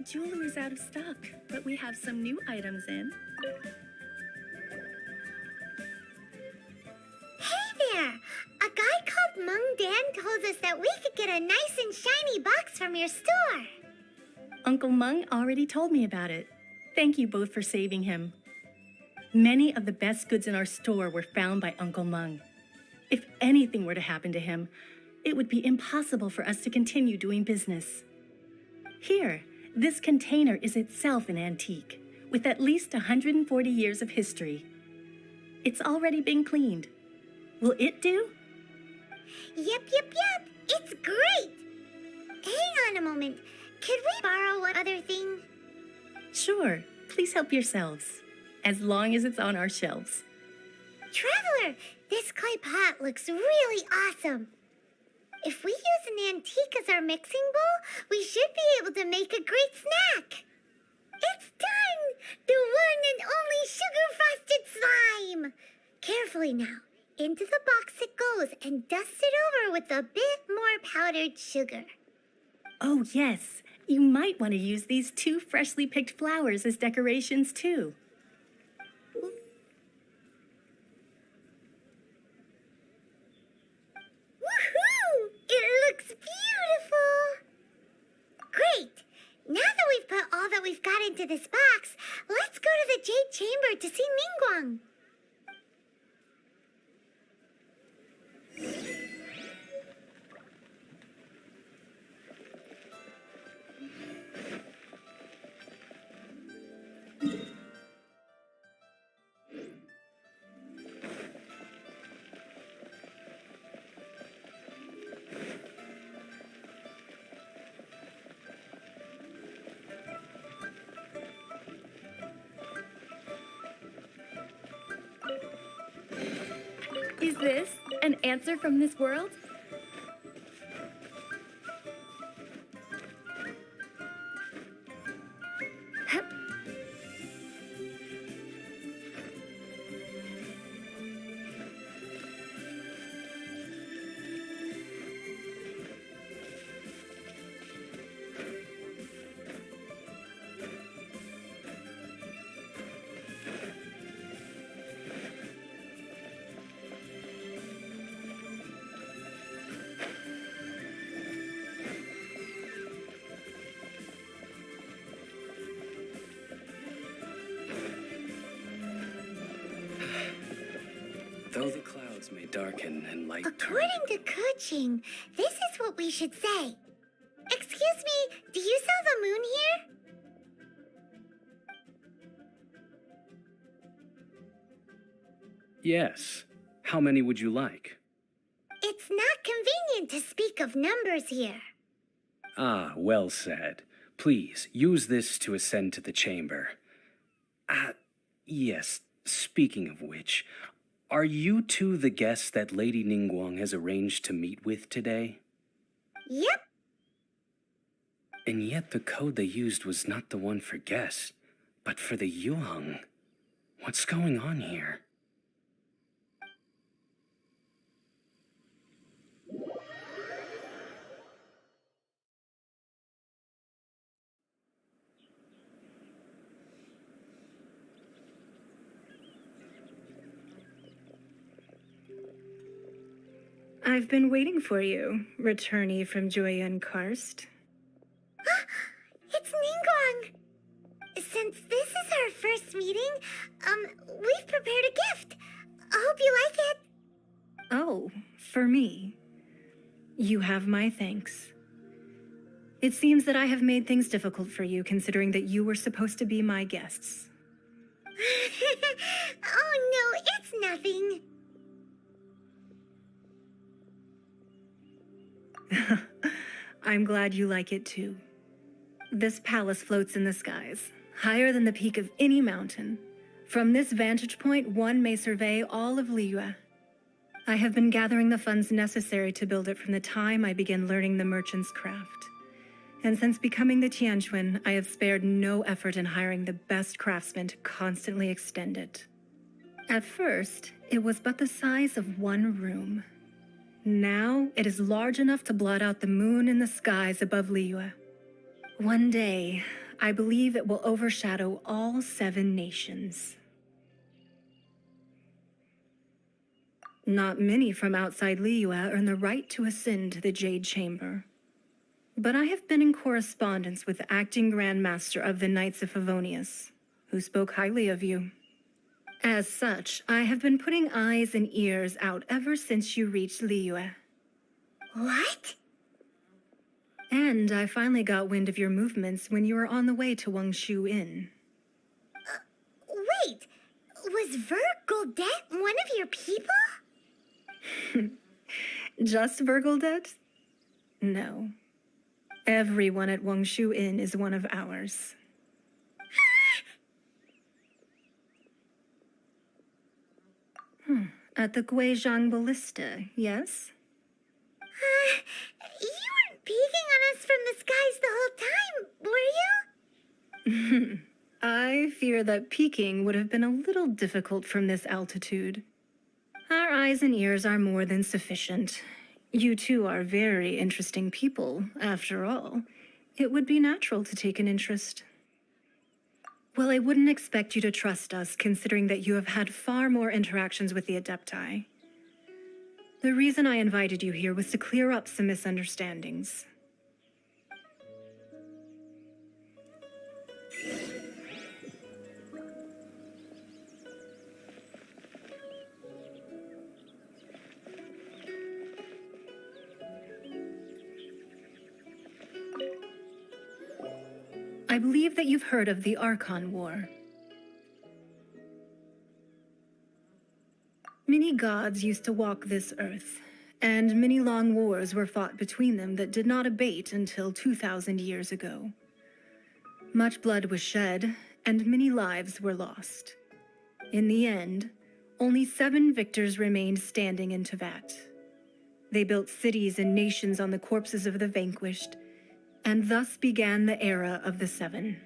Jewelry's out of stock, but we have some new items in. Hey there! A guy called Mung Dan told us that we could get a nice and shiny box from your store. Uncle Mung already told me about it. Thank you both for saving him. Many of the best goods in our store were found by Uncle Mung. If anything were to happen to him, it would be impossible for us to continue doing business. Here, this container is itself an antique, with at least 140 years of history. It's already been cleaned. Will it do? Yep. It's great! Hang on a moment. Could we borrow one other thing? Sure, please help yourselves, as long as it's on our shelves. Traveler, this clay pot looks really awesome. If we use an antique as our mixing bowl, we should be able to make a great snack. It's done! The one and only sugar-frosted slime! Carefully now. Into the box it goes and dust it over with a bit more powdered sugar. Oh yes, you might want to use these 2 freshly picked flowers as decorations too. Woohoo! It looks beautiful! Great! Now that we've put all that we've got into this box, let's go to the Jade Chamber to see Ningguang. Is this an answer from this world? Though the clouds Clouds may darken and light According to Kuching, this is what we should say. Excuse me, do you sell the moon here? Yes. How many would you like? It's not convenient to speak of numbers here. Ah, well said. Please, use this to ascend to the chamber. Yes, speaking of which, are you two the guests that Lady Ningguang has arranged to meet with today? Yep. And yet the code they used was not the one for guests, but for the Yuheng. What's going on here? I've been waiting for you, returnee from Joyen Karst. It's Ningguang. Since this is our first meeting, we've prepared a gift. I hope you like it. Oh, for me. You have my thanks. It seems that I have made things difficult for you, considering that you were supposed to be my guests. Oh no, it's nothing. I'm glad you like it too. This palace floats in the skies, higher than the peak of any mountain. From this vantage point, one may survey all of Liyue. I have been gathering the funds necessary to build it from the time I began learning the merchant's craft. And since becoming the Tianquan, I have spared no effort in hiring the best craftsmen to constantly extend it. At first, it was but the size of one room. Now, it is large enough to blot out the moon in the skies above Liyue. One day, I believe it will overshadow all 7 nations. Not many from outside Liyue earn the right to ascend to the Jade Chamber. But I have been in correspondence with the acting Grand Master of the Knights of Favonius, who spoke highly of you. As such, I have been putting eyes and ears out ever since you reached Liyue. What? And I finally got wind of your movements when you were on the way to Wangshu Inn. Wait, was Vergoldet one of your people? Just Vergoldet? No. Everyone at Wangshu Inn is one of ours. At the Guizhang Ballista, yes? You weren't peeking on us from the skies the whole time, were you? I fear that peeking would have been a little difficult from this altitude. Our eyes and ears are more than sufficient. You two are very interesting people, after all. It would be natural to take an interest. Well, I wouldn't expect you to trust us, considering that you have had far more interactions with the Adepti. The reason I invited you here was to clear up some misunderstandings. I believe that you've heard of the Archon War. Many gods used to walk this earth, and many long wars were fought between them that did not abate until 2,000 years ago. Much blood was shed, and many lives were lost. In the end, only 7 victors remained standing in Tevat. They built cities and nations on the corpses of the vanquished, and thus began the era of the 7.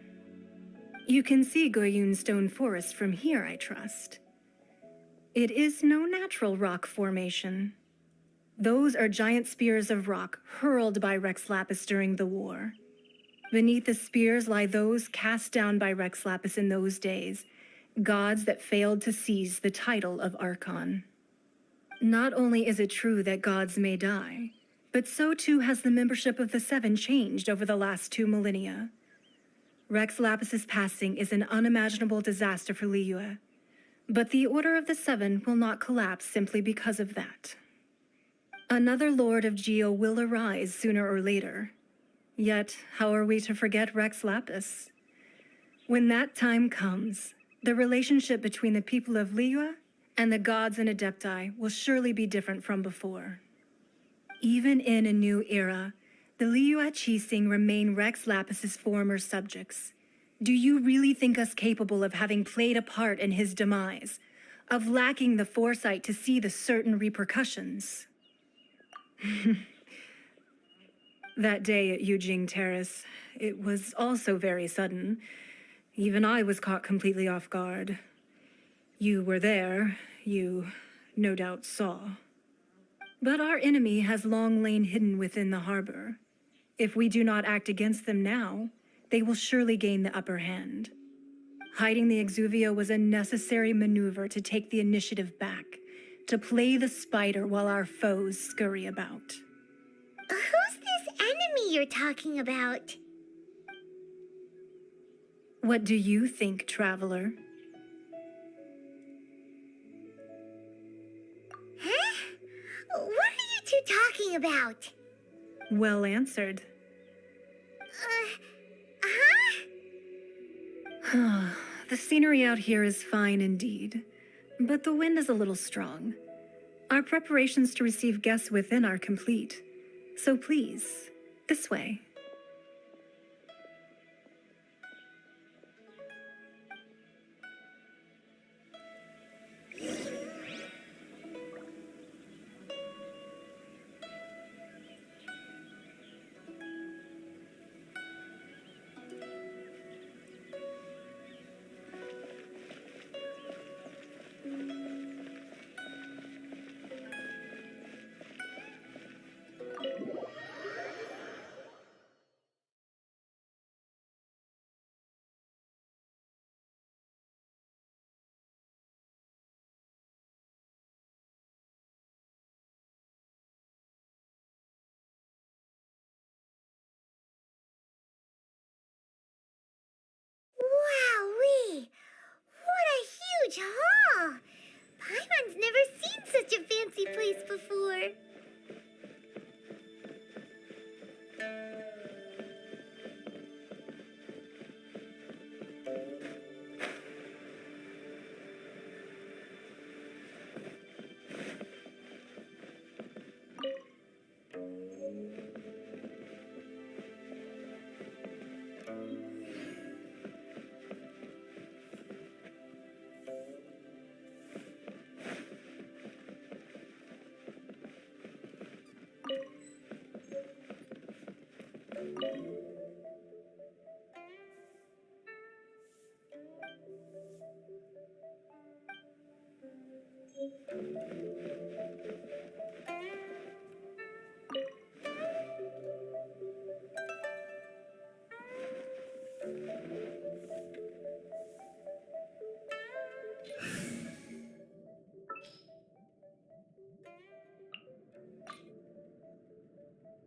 You can see Goyun Stone Forest from here, I trust. It is no natural rock formation. Those are giant spears of rock hurled by Rex Lapis during the war. Beneath the spears lie those cast down by Rex Lapis in those days, gods that failed to seize the title of Archon. Not only is it true that gods may die, but so too has the membership of the 7 changed over the last 2 millennia. Rex Lapis's passing is an unimaginable disaster for Liyue, But the Order of the Seven will not collapse simply because of that. Another Lord of Geo will arise sooner or later. Yet, how are we to forget Rex Lapis? When that time comes, the relationship between the people of Liyue and the gods and Adepti will surely be different from before. Even in a new era, the Liyue Qixing remain Rex Lapis's former subjects. Do you really think us capable of having played a part in his demise, of lacking the foresight to see the certain repercussions? That day at Yujing Terrace, it was also very sudden. Even I was caught completely off guard. You were there, you no doubt saw. But our enemy has long lain hidden within the harbor. If we do not act against them now, they will surely gain the upper hand. Hiding the Exuvio was a necessary maneuver to take the initiative back, to play the spider while our foes scurry about. Who's this enemy you're talking about? What do you think, traveler? Huh? What are you two talking about? Well answered. The scenery out here is fine indeed, but the wind is a little strong. Our preparations to receive guests within are complete, so please, this way. Wowee! What a huge hall! Paimon's never seen such a fancy place before.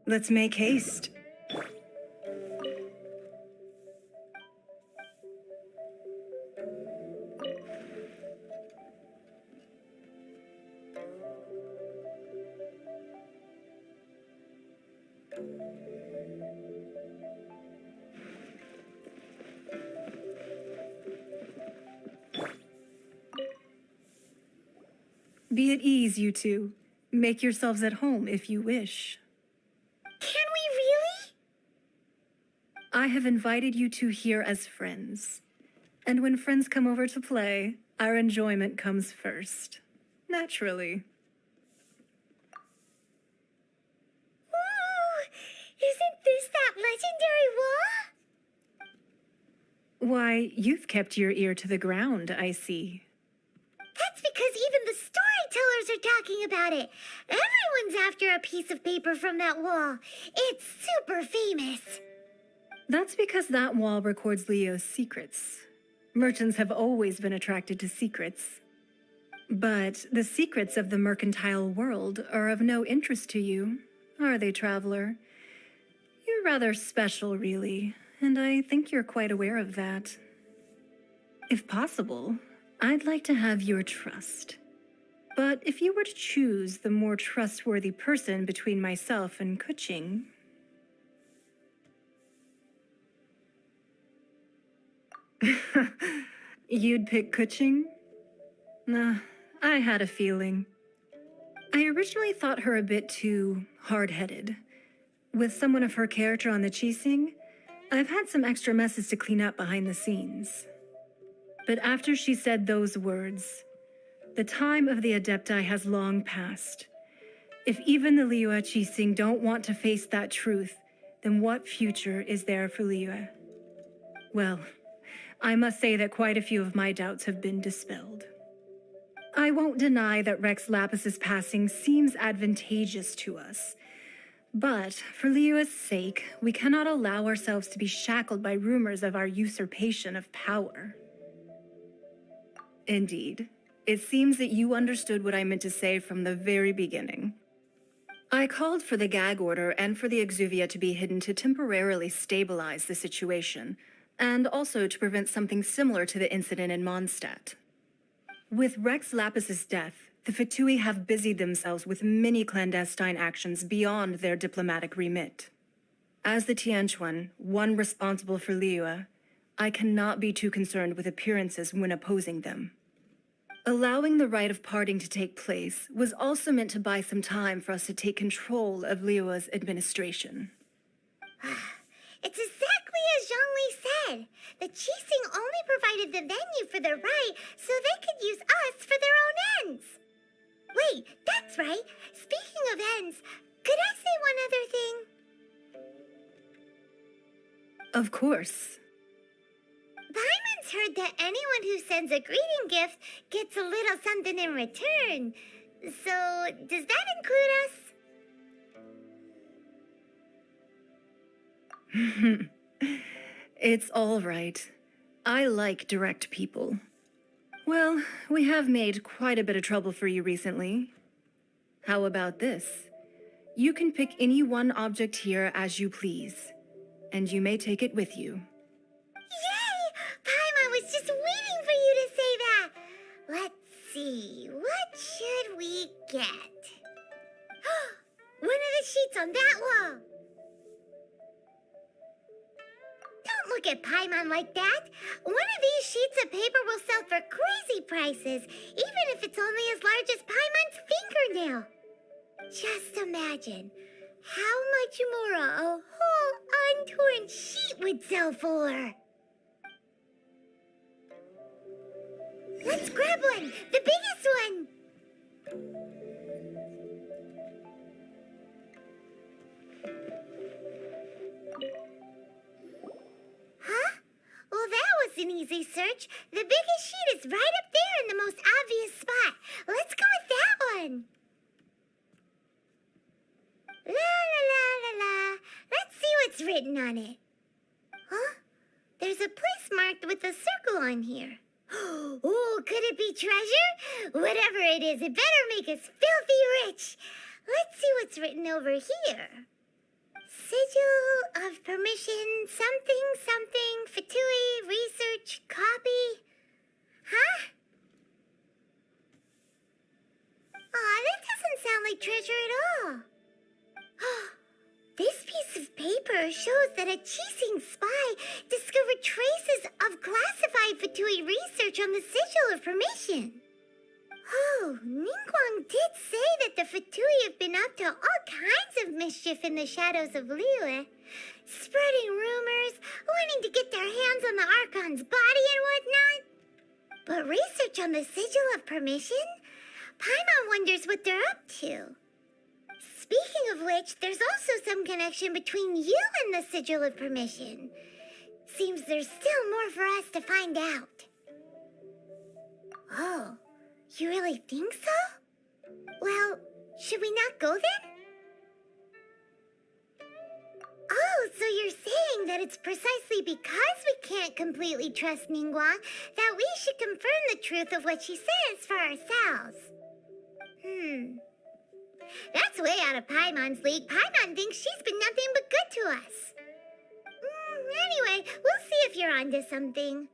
Let's make haste. Be at ease, you two. Make yourselves at home if you wish. Can we really? I have invited you two here as friends. And when friends come over to play, our enjoyment comes first. Naturally. Ooh, isn't this that legendary wall? Why, you've kept your ear to the ground, I see. That's because even the storytellers are talking about it. Everyone's after a piece of paper from that wall. It's super famous. That's because that wall records Leo's secrets. Merchants have always been attracted to secrets. But the secrets of the mercantile world are of no interest to you, are they, traveler? You're rather special, really, and I think you're quite aware of that. If possible, I'd like to have your trust. But if you were to choose the more trustworthy person between myself and Kuching... You'd pick Kuching? Nah, I had a feeling. I originally thought her a bit too hard-headed. With someone of her character on the Qixing, I've had some extra messes to clean up behind the scenes. But after she said those words, the time of the Adepti has long passed. If even the Liyue Qixing don't want to face that truth, then what future is there for Liyue? Well, I must say that quite a few of my doubts have been dispelled. I won't deny that Rex Lapis's passing seems advantageous to us. But for Liyue's sake, we cannot allow ourselves to be shackled by rumors of our usurpation of power. Indeed, it seems that you understood what I meant to say from the very beginning. I called for the gag order and for the exuvia to be hidden to temporarily stabilize the situation, and also to prevent something similar to the incident in Mondstadt. With Rex Lapis's death, the Fatui have busied themselves with many clandestine actions beyond their diplomatic remit. As the Tianquan, one responsible for Liyue, I cannot be too concerned with appearances when opposing them. Allowing the rite of parting to take place was also meant to buy some time for us to take control of Liyue's administration. It's exactly as Zhongli said. The Qixing only provided the venue for the rite so they could use us for their own ends. Wait, that's right. Speaking of ends, could I say one other thing? Of course. Paimon's heard that anyone who sends a greeting gift gets a little something in return. So, does that include us? It's all right. I like direct people. Well, we have made quite a bit of trouble for you recently. How about this? You can pick any one object here as you please, and you may take it with you. Yay! Paimon was just waiting for you to say that. Let's see, what should we get? One of the sheets on that wall. Don't look at Paimon like that. One of these sheets of paper will sell for crazy prices, even if it's only as large as Paimon's fingernail. Just imagine how much more a whole untorn sheet would sell for. Let's grab one, the biggest one. Huh? Well, that was an easy search. The biggest sheet is right up there in the most obvious spot. Let's go with that one. La la la la la. Let's see what's written on it. Huh? There's a place marked with a circle on here. Oh, could it be treasure? Whatever it is, it better make us filthy rich. Let's see what's written over here. Sigil of permission, something, something, Fatui, research, copy. Huh? Aw, that doesn't sound like treasure at all. This piece of paper shows that a Qixing spy discovered traces of classified Fatui research on the Sigil of Permission. Oh, Ningguang did say that the Fatui have been up to all kinds of mischief in the shadows of Liyue, spreading rumors, wanting to get their hands on the Archon's body and whatnot. But research on the Sigil of Permission? Paimon wonders what they're up to. Speaking of which, there's also some connection between you and the Sigil of Permission. Seems there's still more for us to find out. Oh, you really think so? Well, should we not go then? Oh, so you're saying that it's precisely because we can't completely trust Ningguang that we should confirm the truth of what she says for ourselves. That's way out of Paimon's league. Paimon thinks she's been nothing but good to us. Anyway, we'll see if you're onto something.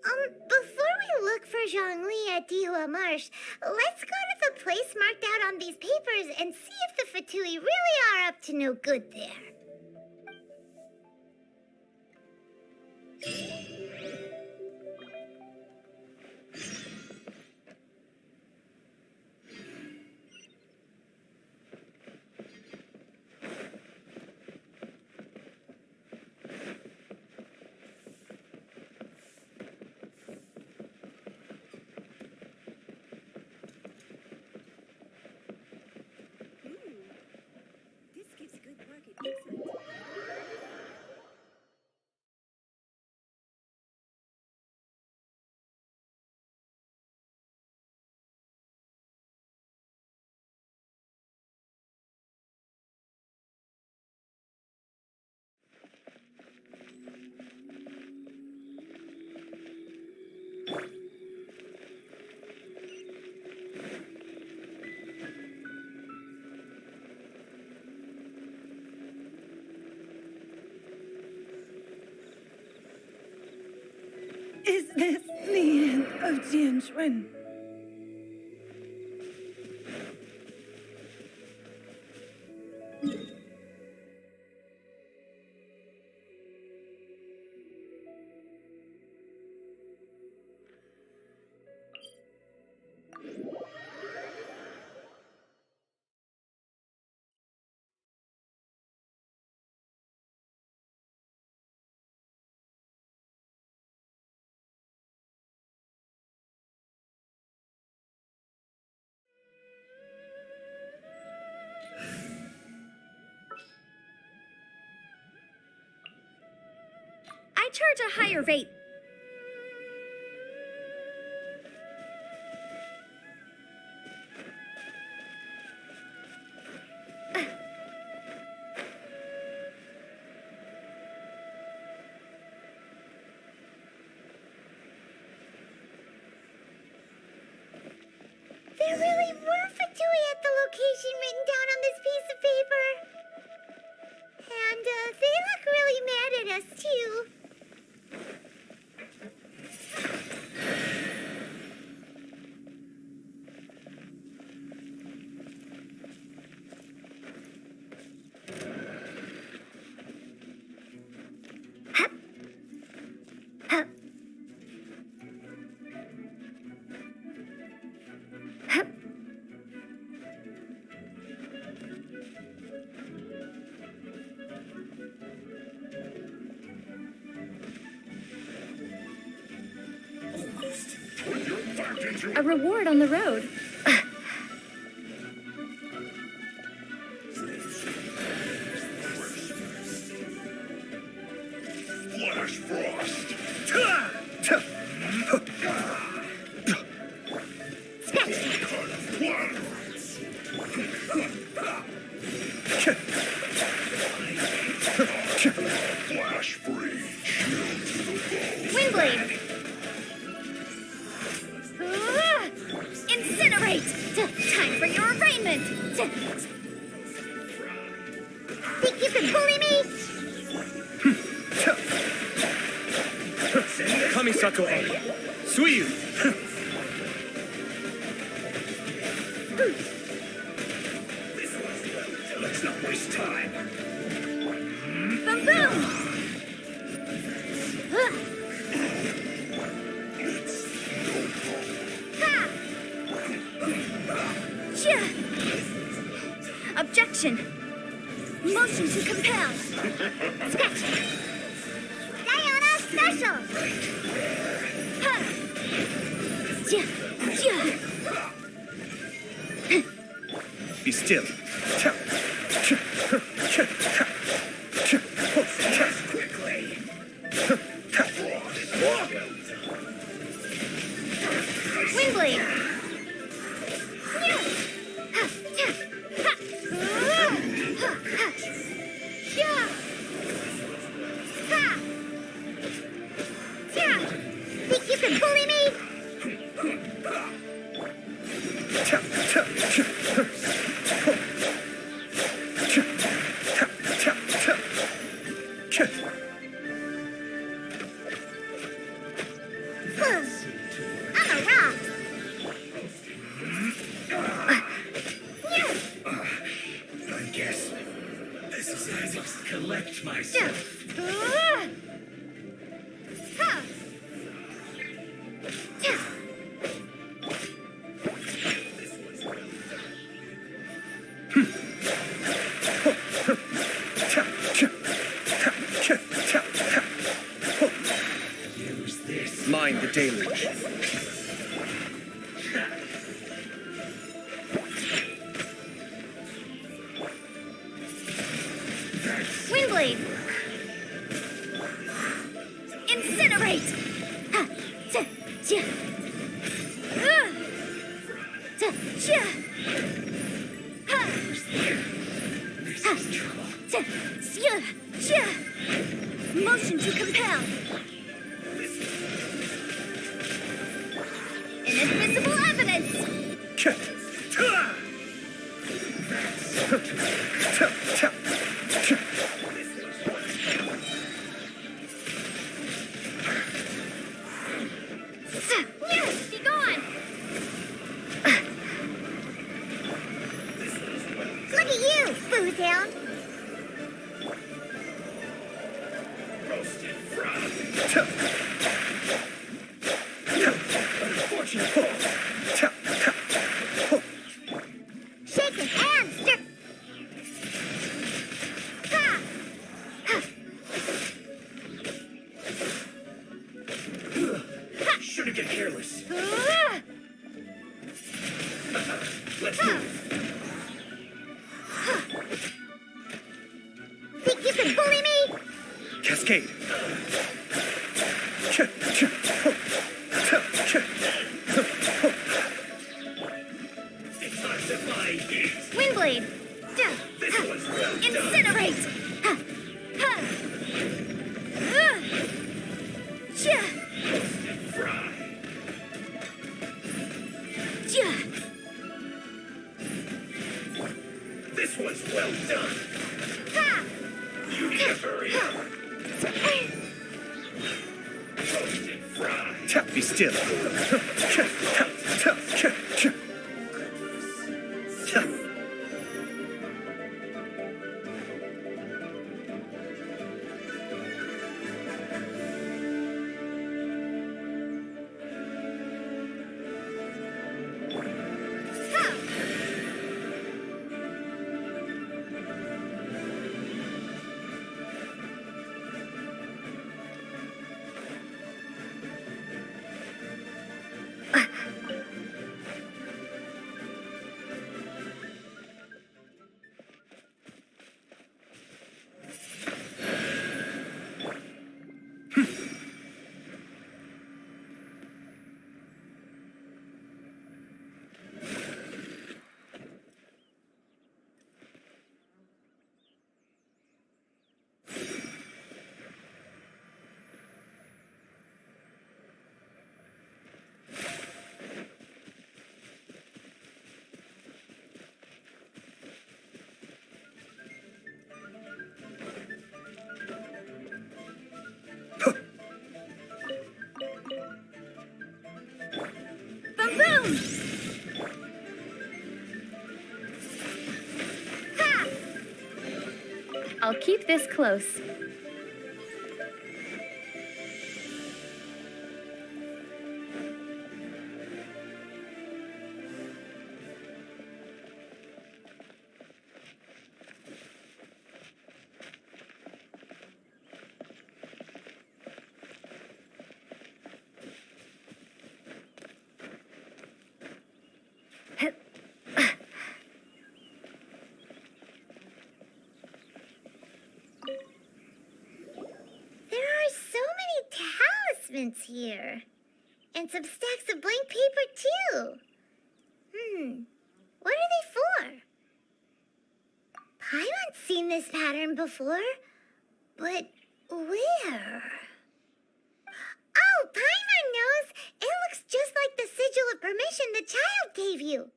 Before we look for Zhongli at Dihua Marsh, let's go to the place marked out on these papers and see if the Fatui really are up to no good there. Is this the end of Genshin? I charge a higher rate. There really were Fatui at the location written down on this piece of paper. And they look really mad at us, too. A reward on the road. Flash frost. Flash freeze. Shield to the bone. Windblade. Incinerate! Time for your arraignment! Think you can bully me? Kamisato. Suiyu. Let's not waste time. Boom boom! Objection! Motion to compel! Sketch! Diana Special! Ha! Yeah, yeah. Be still. Quickly. Windblade! Think you can bully me? myself. Use this. Mind the deluge. Windblade! Incinerate! Motion to compel! Inadmissible evidence! Be gone! Look at you, booze hound! Roasted fried. Unfortunate. Shaken and stir. Ha! Shouldn't get careless. Ah! Let's move. Think you can bully me? Cascade. Detoxify heat. Windblade. This one's well done. Incinerate. Ha! Ha! Ah! Ja! Roasted fried. Ja! This one's well done. Ha! You need to hurry up. Roasted fried. Be still. Boom boom! Ha! I'll keep this close. Here. And some stacks of blank paper, too. What are they for? Paimon's seen this pattern before, but where? Oh, Paimon knows! It looks just like the sigil of permission the child gave you.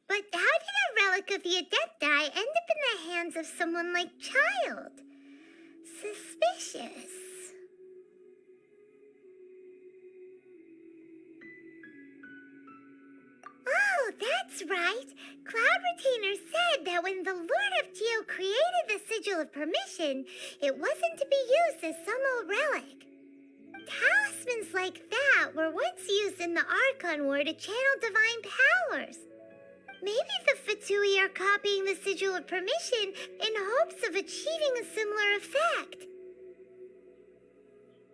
But how did a relic of the Adepti end up in the hands of someone like Child? Suspicious. Oh, That's right. Cloud Retainer said that when the Lord of Geo created the Sigil of Permission, it wasn't to be used as some old relic. Talismans like that were once used in the Archon War to channel divine powers. Maybe the Fatui are copying the Sigil of Permission in hopes of achieving a similar effect.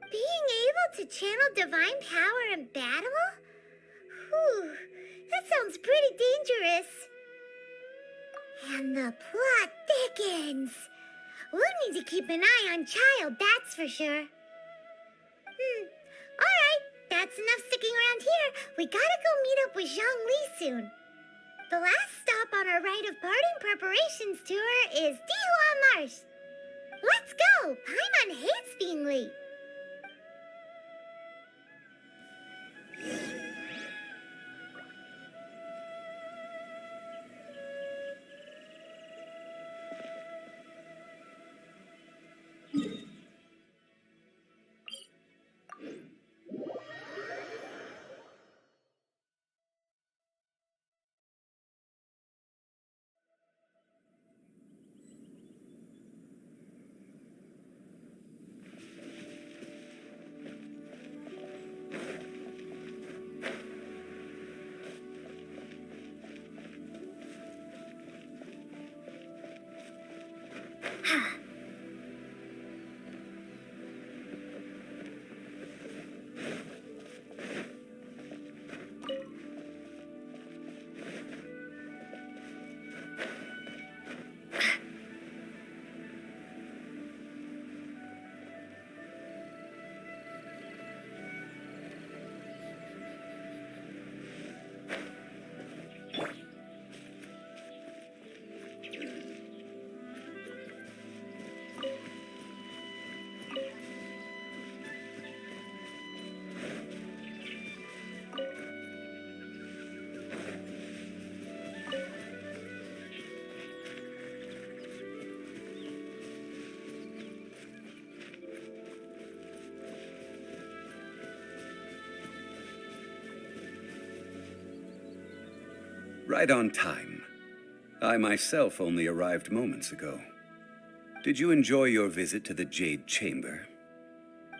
Being able to channel divine power in battle? Whew, that sounds pretty dangerous. And the plot thickens. We'll need to keep an eye on Child, that's for sure. Alright, that's enough sticking around here. We gotta go meet up with Zhongli soon. The last stop on our rite of parting preparations tour is Dihua Marsh. Let's go! Paimon hates being late. Right on time. I myself only arrived moments ago. Did you enjoy your visit to the Jade Chamber?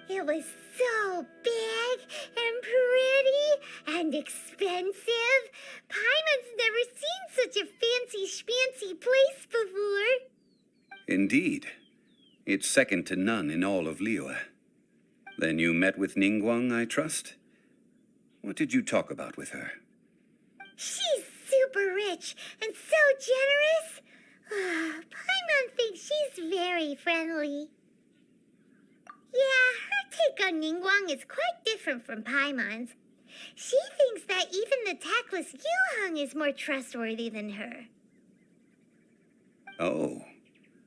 It was so big and pretty and expensive. Paimon's never seen such a fancy schmancy place before. Indeed. It's second to none in all of Liyue. Then you met with Ningguang, I trust? What did you talk about with her? She's super rich and so generous. Paimon thinks she's very friendly. Yeah, her take on Ningguang is quite different from Paimon's. She thinks that even the tactless Yuheng is more trustworthy than her. Oh,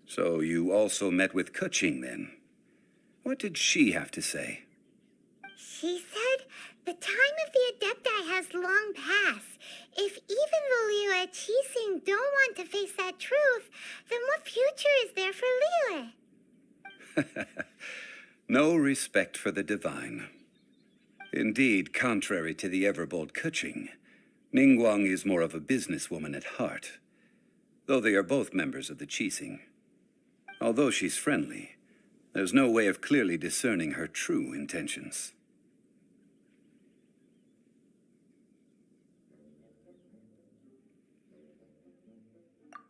so you also met with Keqing then? What did she have to say? She said the time of the Adepti has long passed. If even the Liyue Qixing don't want to face that truth, then what future is there for Liyue? No respect for the divine. Indeed, contrary to the ever-bold Keqing, Ningguang is more of a businesswoman at heart, though they are both members of the Qixing. Although she's friendly, there's no way of clearly discerning her true intentions.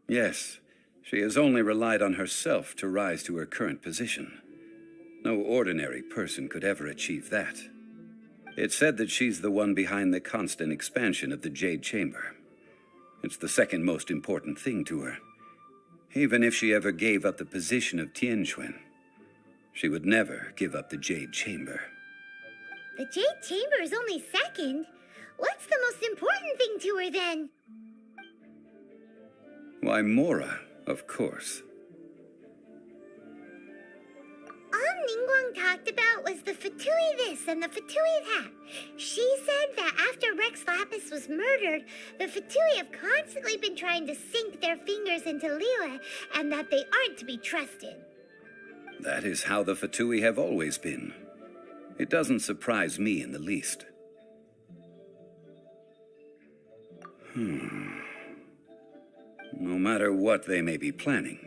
Yes, she has only relied on herself to rise to her current position. No ordinary person could ever achieve that. It's said that she's the one behind the constant expansion of the Jade Chamber. It's the second most important thing to her. Even if she ever gave up the position of Tianquan, she would never give up the Jade Chamber. The Jade Chamber is only second. What's the most important thing to her then? Why, Mora, of course. All Ningguang talked about was the Fatui this and the Fatui that. She said that after Rex Lapis was murdered, the Fatui have constantly been trying to sink their fingers into Liyue, and that they aren't to be trusted. That is how the Fatui have always been. It doesn't surprise me in the least. No matter what they may be planning,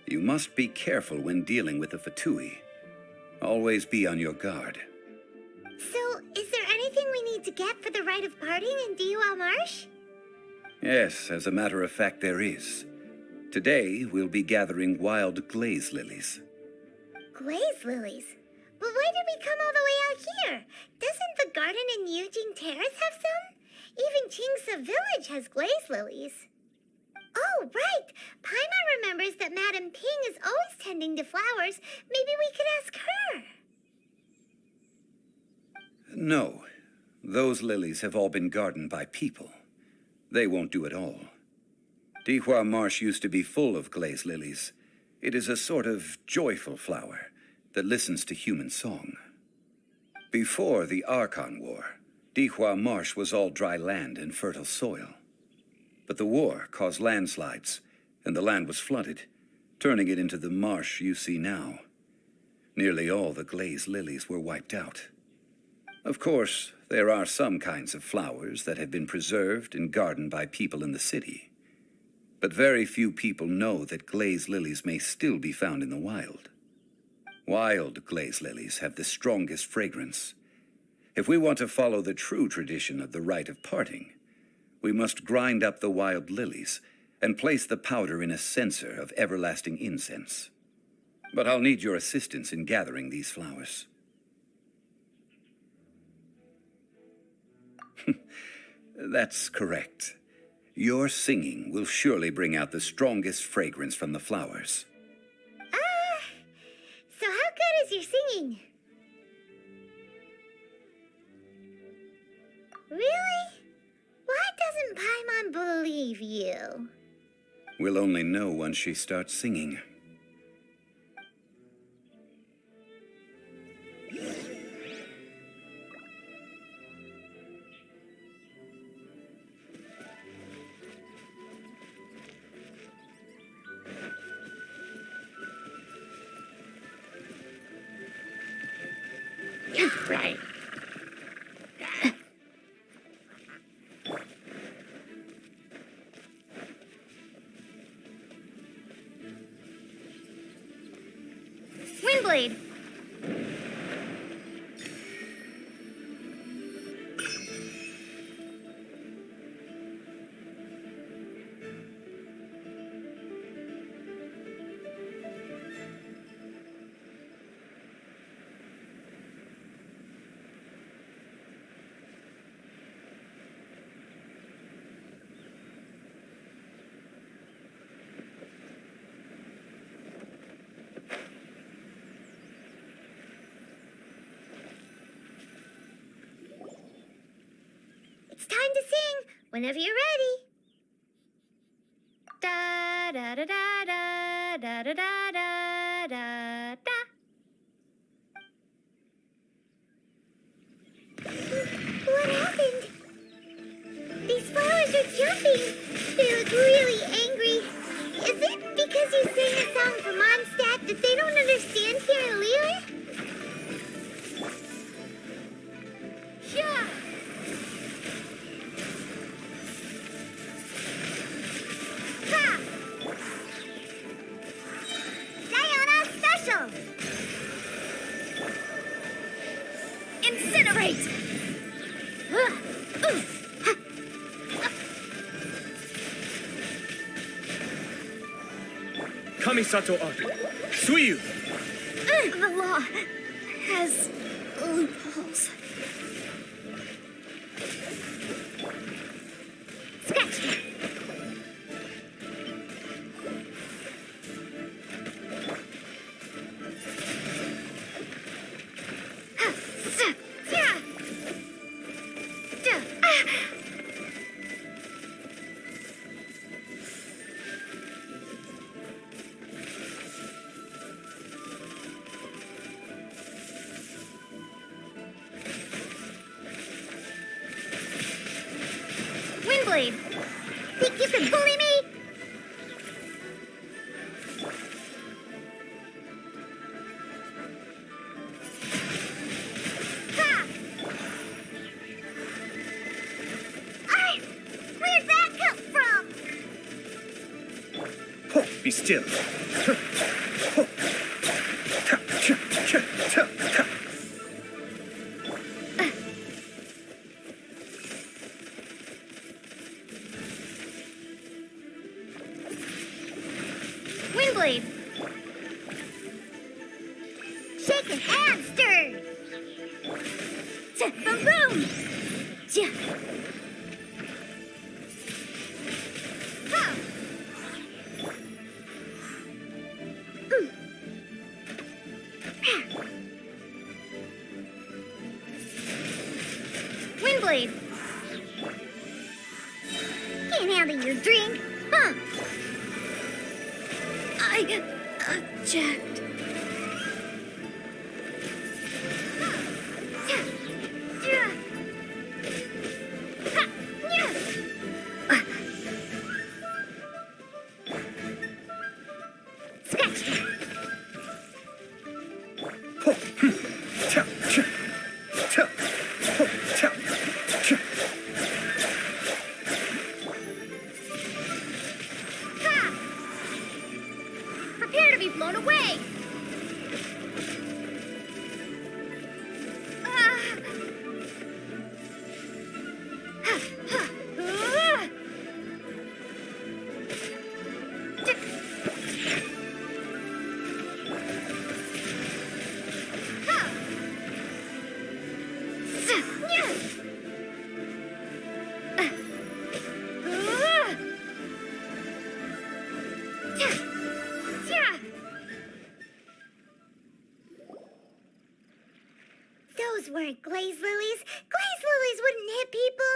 you must be careful when dealing with the Fatui. Always be on your guard. So, is there anything we need to get for the rite of parting in Diwa Marsh? Yes, as a matter of fact, there is. Today, we'll be gathering wild glaze lilies. Glaze lilies? But why did we come all the way out here? Doesn't the garden in Eugene Terrace have some? Even Chingsa Village has glaze lilies. Oh, right! Paimon remembers that Madame Ping is always tending to flowers. Maybe we could ask her. No, those lilies have all been gardened by people. They won't do it all. Dihua Marsh used to be full of glaze lilies. It is a sort of joyful flower that listens to human song. Before the Archon War, Dihua Marsh was all dry land and fertile soil. But the war caused landslides, and the land was flooded, turning it into the marsh you see now. Nearly all the glaze lilies were wiped out. Of course, there are some kinds of flowers that have been preserved and gardened by people in the city. But very few people know that glaze lilies may still be found in the wild. Wild glaze lilies have the strongest fragrance. If we want to follow the true tradition of the rite of parting, we must grind up the wild lilies and place the powder in a censer of everlasting incense. But I'll need your assistance in gathering these flowers. That's correct. Your singing will surely bring out the strongest fragrance from the flowers. So how good is your singing? Really? Why doesn't Paimon believe you? We'll only know once she starts singing. Right. Windblade. It's time to sing whenever you're ready. Da da da da da da da da da da. What happened? These flowers are jumping. They look really angry. Is it because you sang a song for Mondstadt that they don't understand here in Liyue? Yeah. Ha! Diana Special! Incinerate! Kamisato Art. Suiyu! The law has loopholes. Scratch that. Windblade! Think you can bully me? Ha! Alright! We're back! Be still. Windblade! Shaken and stirred! Boom boom! Ha! Windblade! Can't handle your drink, huh? I object. Prepare to be blown away! Those weren't glaze lilies. Glaze lilies wouldn't hit people.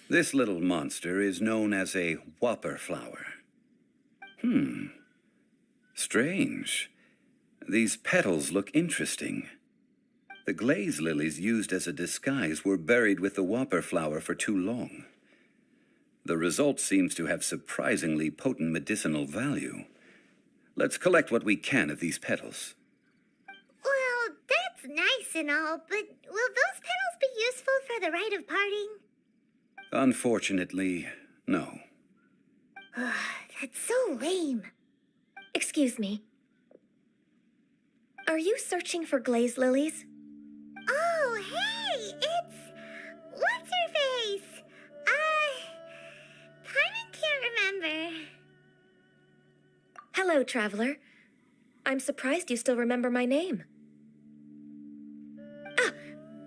This little monster is known as a whopper flower. Strange. These petals look interesting. The glaze lilies used as a disguise were buried with the whopper flower for too long. The result seems to have surprisingly potent medicinal value. Let's collect what we can of these petals. Well, that's nice and all, but will those petals be useful for the rite of parting? Unfortunately, no. That's so lame. Excuse me. Are you searching for glaze lilies? Oh, hey, it's... What's-her-face? Paimon can't remember. Hello, traveler. I'm surprised you still remember my name. Ah,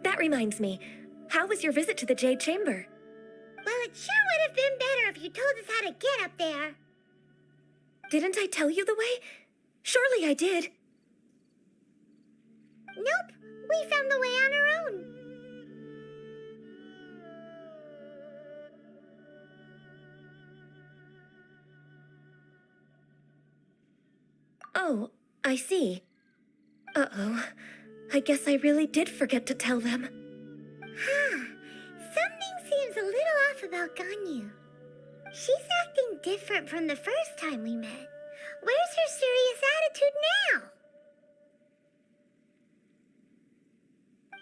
that reminds me. How was your visit to the Jade Chamber? Well, it sure would have been better if you told us how to get up there. Didn't I tell you the way? Surely I did. Nope, we found the way on our own. Oh, I see. Uh-oh. I guess I really did forget to tell them. Huh. Something seems a little off about Ganyu. She's acting different from the first time we met. Where's her serious attitude now?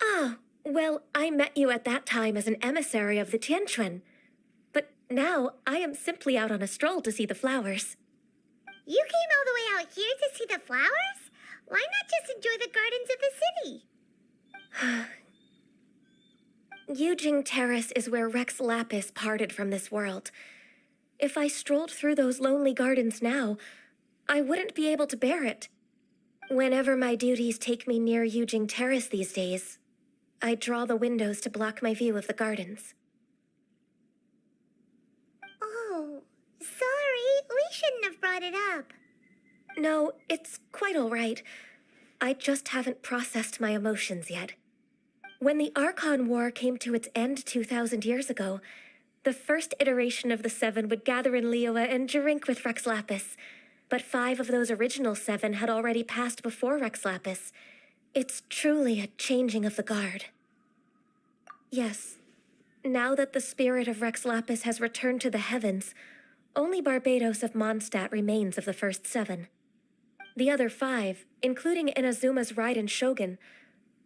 Ah, well, I met you at that time as an emissary of the Tianquan. But now I am simply out on a stroll to see the flowers. You came all the way out here to see the flowers? Why not just enjoy the gardens of the city? Yujing Terrace is where Rex Lapis parted from this world. If I strolled through those lonely gardens now, I wouldn't be able to bear it. Whenever my duties take me near Yujing Terrace these days, I draw the windows to block my view of the gardens. Oh, sorry. We shouldn't have brought it up. No, it's quite all right. I just haven't processed my emotions yet. When the Archon War came to its end 2,000 years ago, the first iteration of the Seven would gather in Liyue and drink with Rex Lapis. But 5 of those original 7 had already passed before Rex Lapis. It's truly a changing of the guard. Yes, now that the spirit of Rex Lapis has returned to the heavens, only Barbados of Mondstadt remains of the first 7. The other 5, including Inazuma's Raiden Shogun,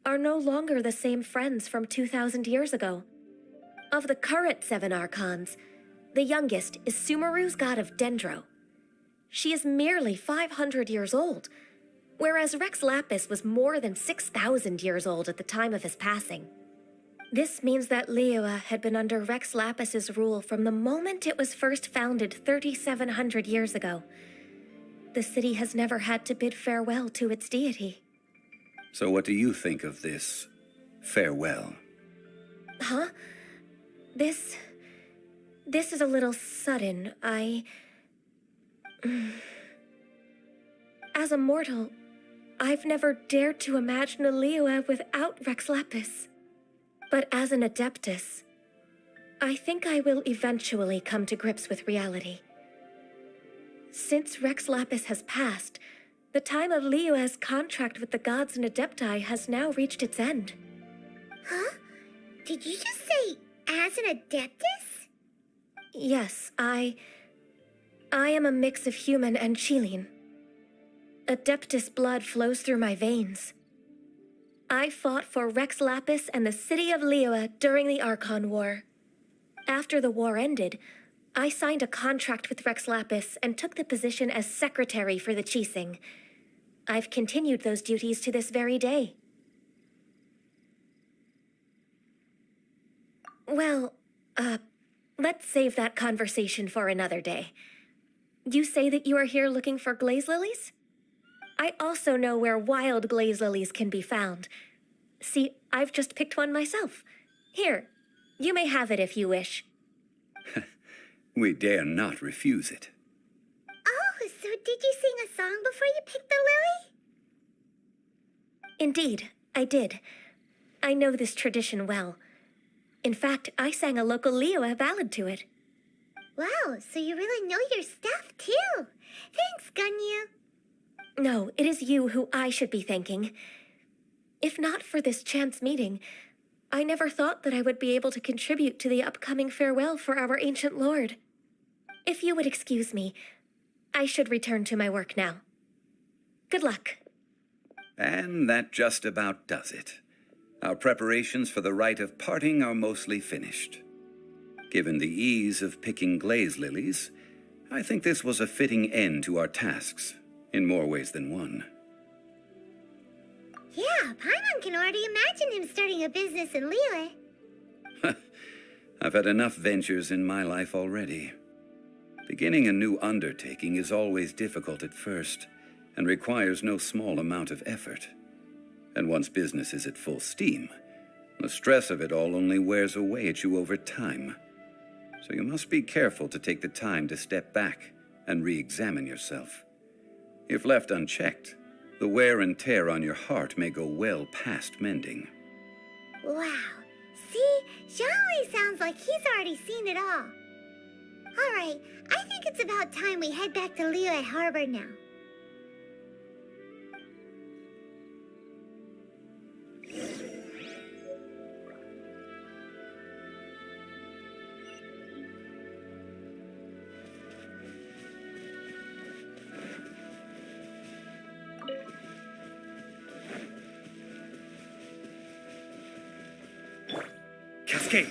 are no longer the same friends from 2,000 years ago. Of the current 7 Archons, the youngest is Sumeru's god of Dendro, she is merely 500 years old, whereas Rex Lapis was more than 6,000 years old at the time of his passing. This means that Liyue had been under Rex Lapis's rule from the moment it was first founded 3,700 years ago. The city has never had to bid farewell to its deity. So what do you think of this farewell? Huh? This is a little sudden. As a mortal, I've never dared to imagine a Liyue without Rex Lapis. But as an Adeptus, I think I will eventually come to grips with reality. Since Rex Lapis has passed, the time of Liyue's contract with the gods and Adepti has now reached its end. Huh? Did you just say, as an Adeptus? Yes, I am a mix of human and Chilean. Adeptus blood flows through my veins. I fought for Rex Lapis and the city of Liyue during the Archon War. After the war ended, I signed a contract with Rex Lapis and took the position as secretary for the Qixing. I've continued those duties to this very day. Well, let's save that conversation for another day. You say that you are here looking for glaze lilies? I also know where wild glaze lilies can be found. See, I've just picked one myself. Here, you may have it if you wish. We dare not refuse it. Oh, so did you sing a song before you picked the lily? Indeed, I did. I know this tradition well. In fact, I sang a local Liyue ballad to it. Wow, so you really know your stuff, too. Thanks, Ganyu. No, it is you who I should be thanking. If not for this chance meeting, I never thought that I would be able to contribute to the upcoming farewell for our ancient lord. If you would excuse me, I should return to my work now. Good luck. And that just about does it. Our preparations for the rite of parting are mostly finished. Given the ease of picking glaze lilies, I think this was a fitting end to our tasks, in more ways than one. Yeah, Paimon can already imagine him starting a business in Liyue. I've had enough ventures in my life already. Beginning a new undertaking is always difficult at first, and requires no small amount of effort. And once business is at full steam, the stress of it all only wears away at you over time. So you must be careful to take the time to step back and re-examine yourself. If left unchecked, the wear and tear on your heart may go well past mending. Wow. See, Zhongli sounds like he's already seen it all. All right, I think it's about time we head back to Liyue Harbor now. Cascade!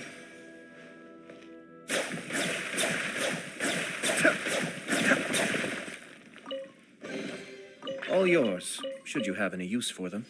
All yours, should you have any use for them.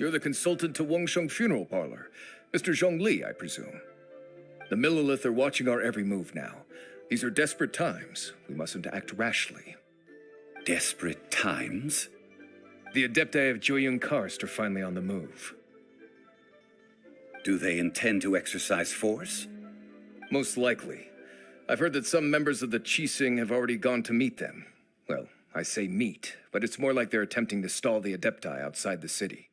You're the consultant to Wangsheng Funeral Parlor. Mr. Zhongli, I presume. The Millilith are watching our every move now. These are desperate times. We mustn't act rashly. Desperate times? The Adepti of Joyun Karst are finally on the move. Do they intend to exercise force? Most likely. I've heard that some members of the Qixing have already gone to meet them. Well, I say meet, but it's more like they're attempting to stall the Adepti outside the city.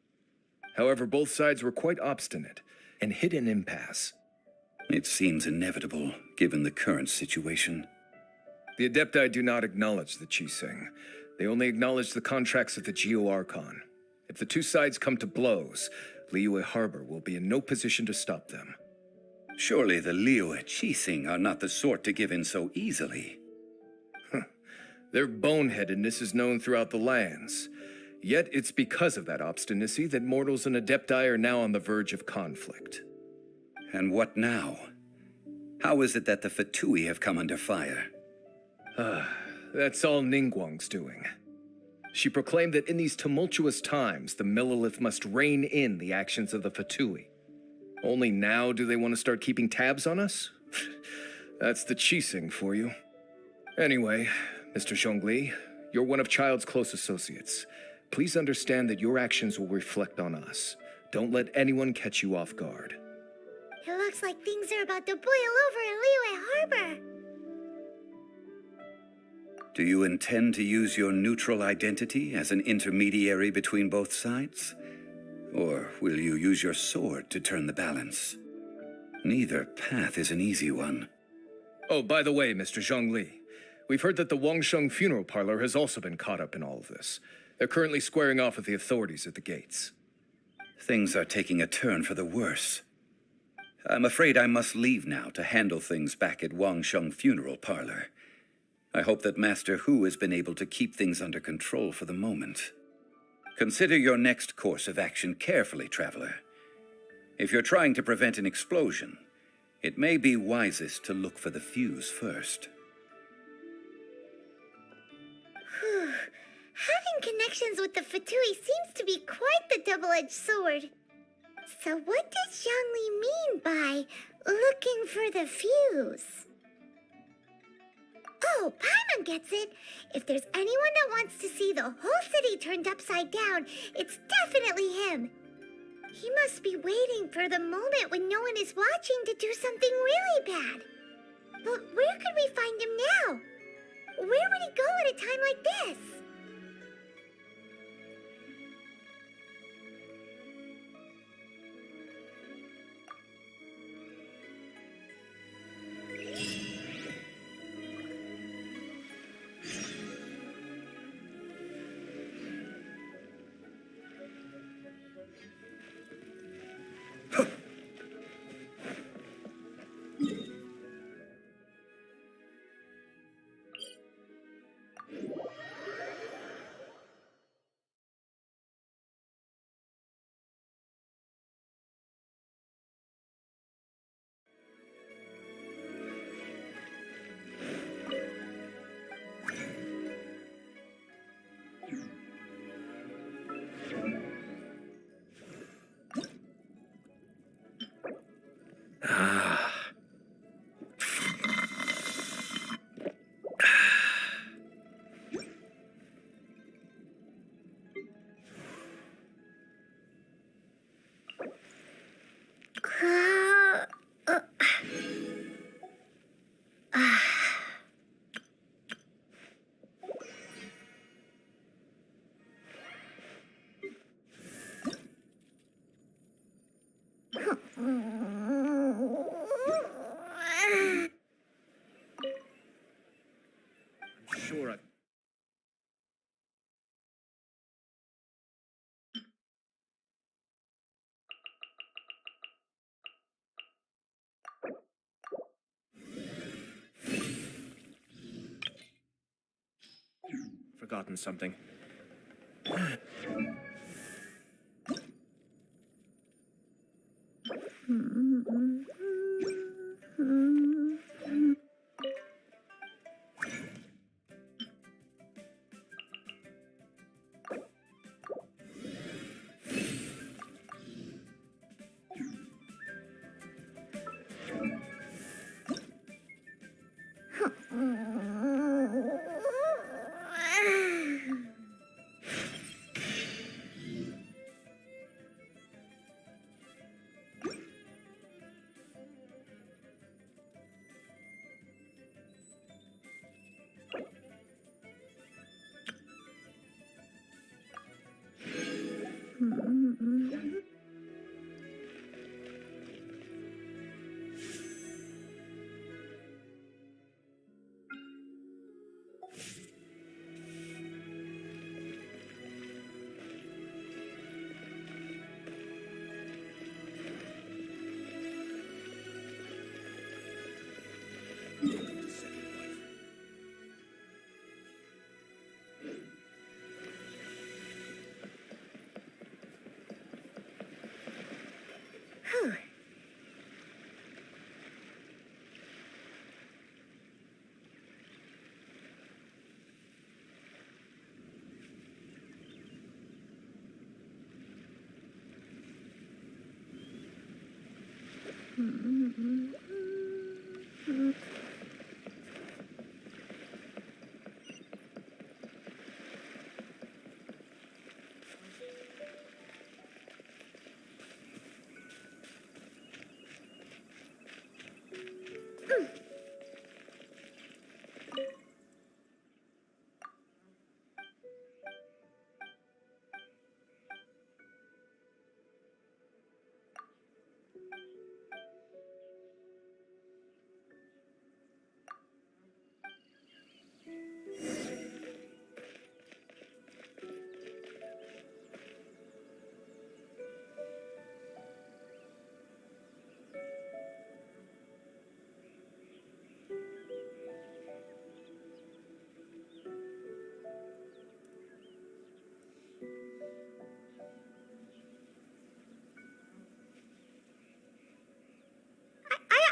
However, both sides were quite obstinate and hit an impasse. It seems inevitable, given the current situation. The Adepti do not acknowledge the Qixing. They only acknowledge the contracts of the Geo-Archon. If the two sides come to blows, Liyue Harbor will be in no position to stop them. Surely the Liyue Qixing are not the sort to give in so easily. Their boneheadedness is known throughout the lands. Yet it's because of that obstinacy that mortals and Adepti are now on the verge of conflict. And what now? How is it that the Fatui have come under fire? That's all Ningguang's doing. She proclaimed that in these tumultuous times, the Millilith must rein in the actions of the Fatui. Only now do they want to start keeping tabs on us? That's the Qixing for you. Anyway, Mr. Zhongli, you're one of Child's close associates. Please understand that your actions will reflect on us. Don't let anyone catch you off guard. It looks like things are about to boil over in Liyue Harbor. Do you intend to use your neutral identity as an intermediary between both sides? Or will you use your sword to turn the balance? Neither path is an easy one. Oh, by the way, Mr. Zhongli, we've heard that the Wangsheng Funeral Parlor has also been caught up in all of this. They're currently squaring off with the authorities at the gates. Things are taking a turn for the worse. I'm afraid I must leave now to handle things back at Wangsheng Funeral Parlor. I hope that Master Hu has been able to keep things under control for the moment. Consider your next course of action carefully, traveler. If you're trying to prevent an explosion, it may be wisest to look for the fuse first. Having connections with the Fatui seems to be quite the double-edged sword. So what does Zhongli mean by looking for the fuse? Oh, Paimon gets it. If there's anyone that wants to see the whole city turned upside down, it's definitely him. He must be waiting for the moment when no one is watching to do something really bad. But where could we find him now? Where would he go at a time like this? Sure. Forgotten something.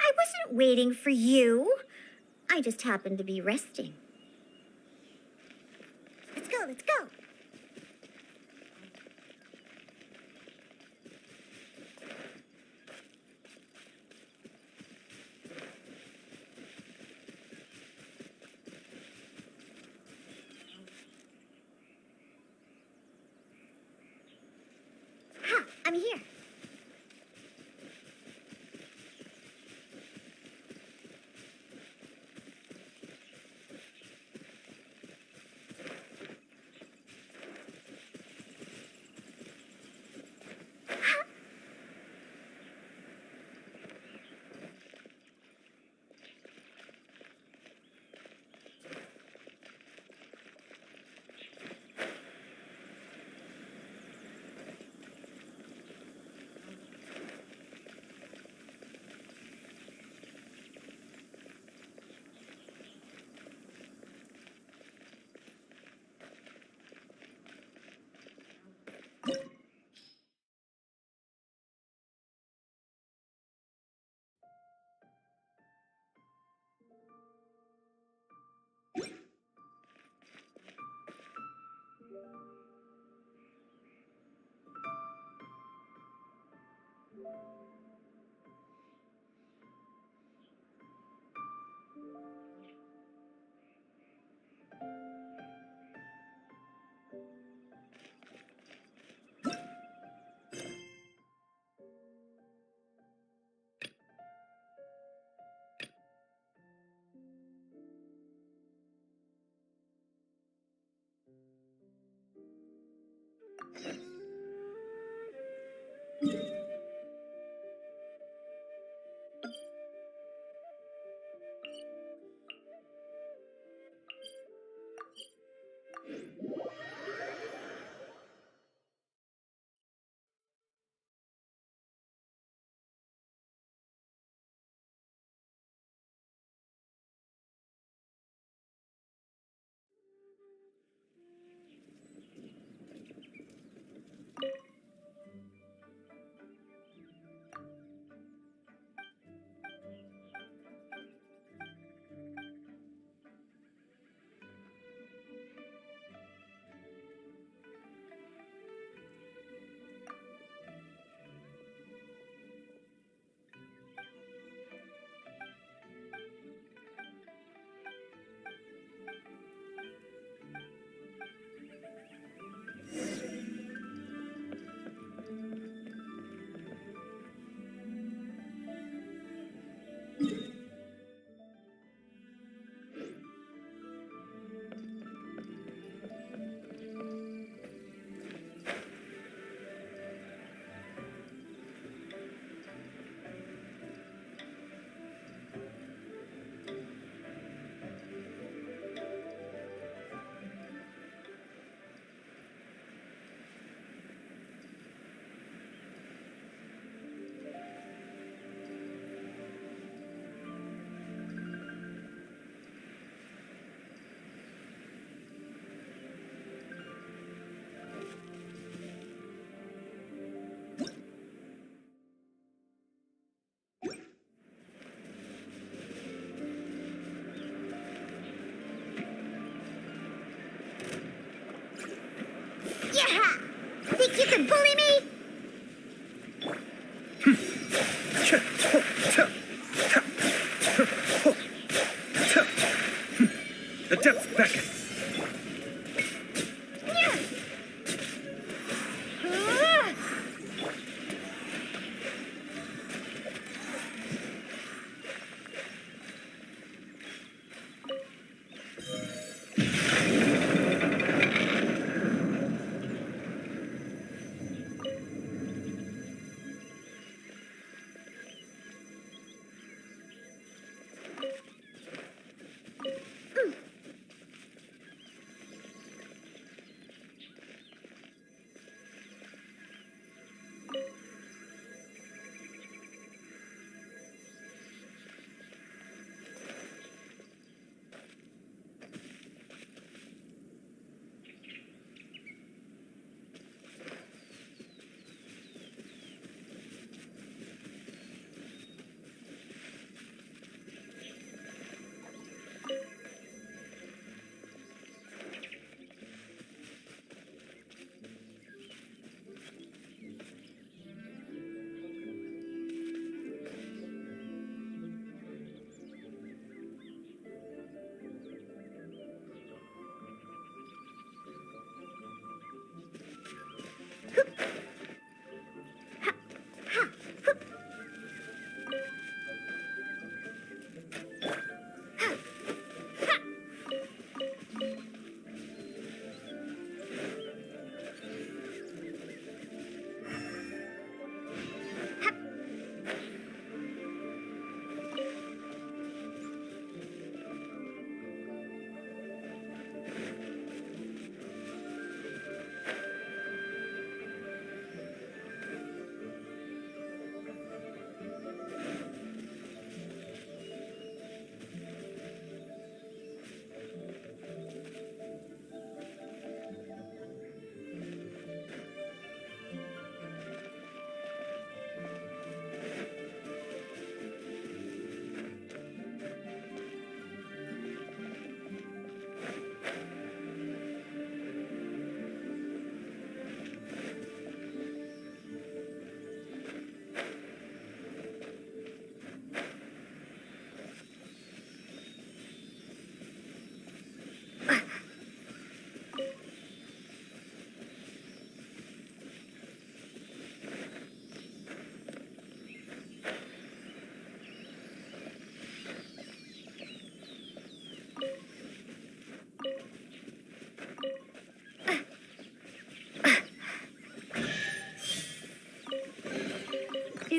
I wasn't waiting for you. I just happened to be resting. Let's go, let's go. Ha, I'm here.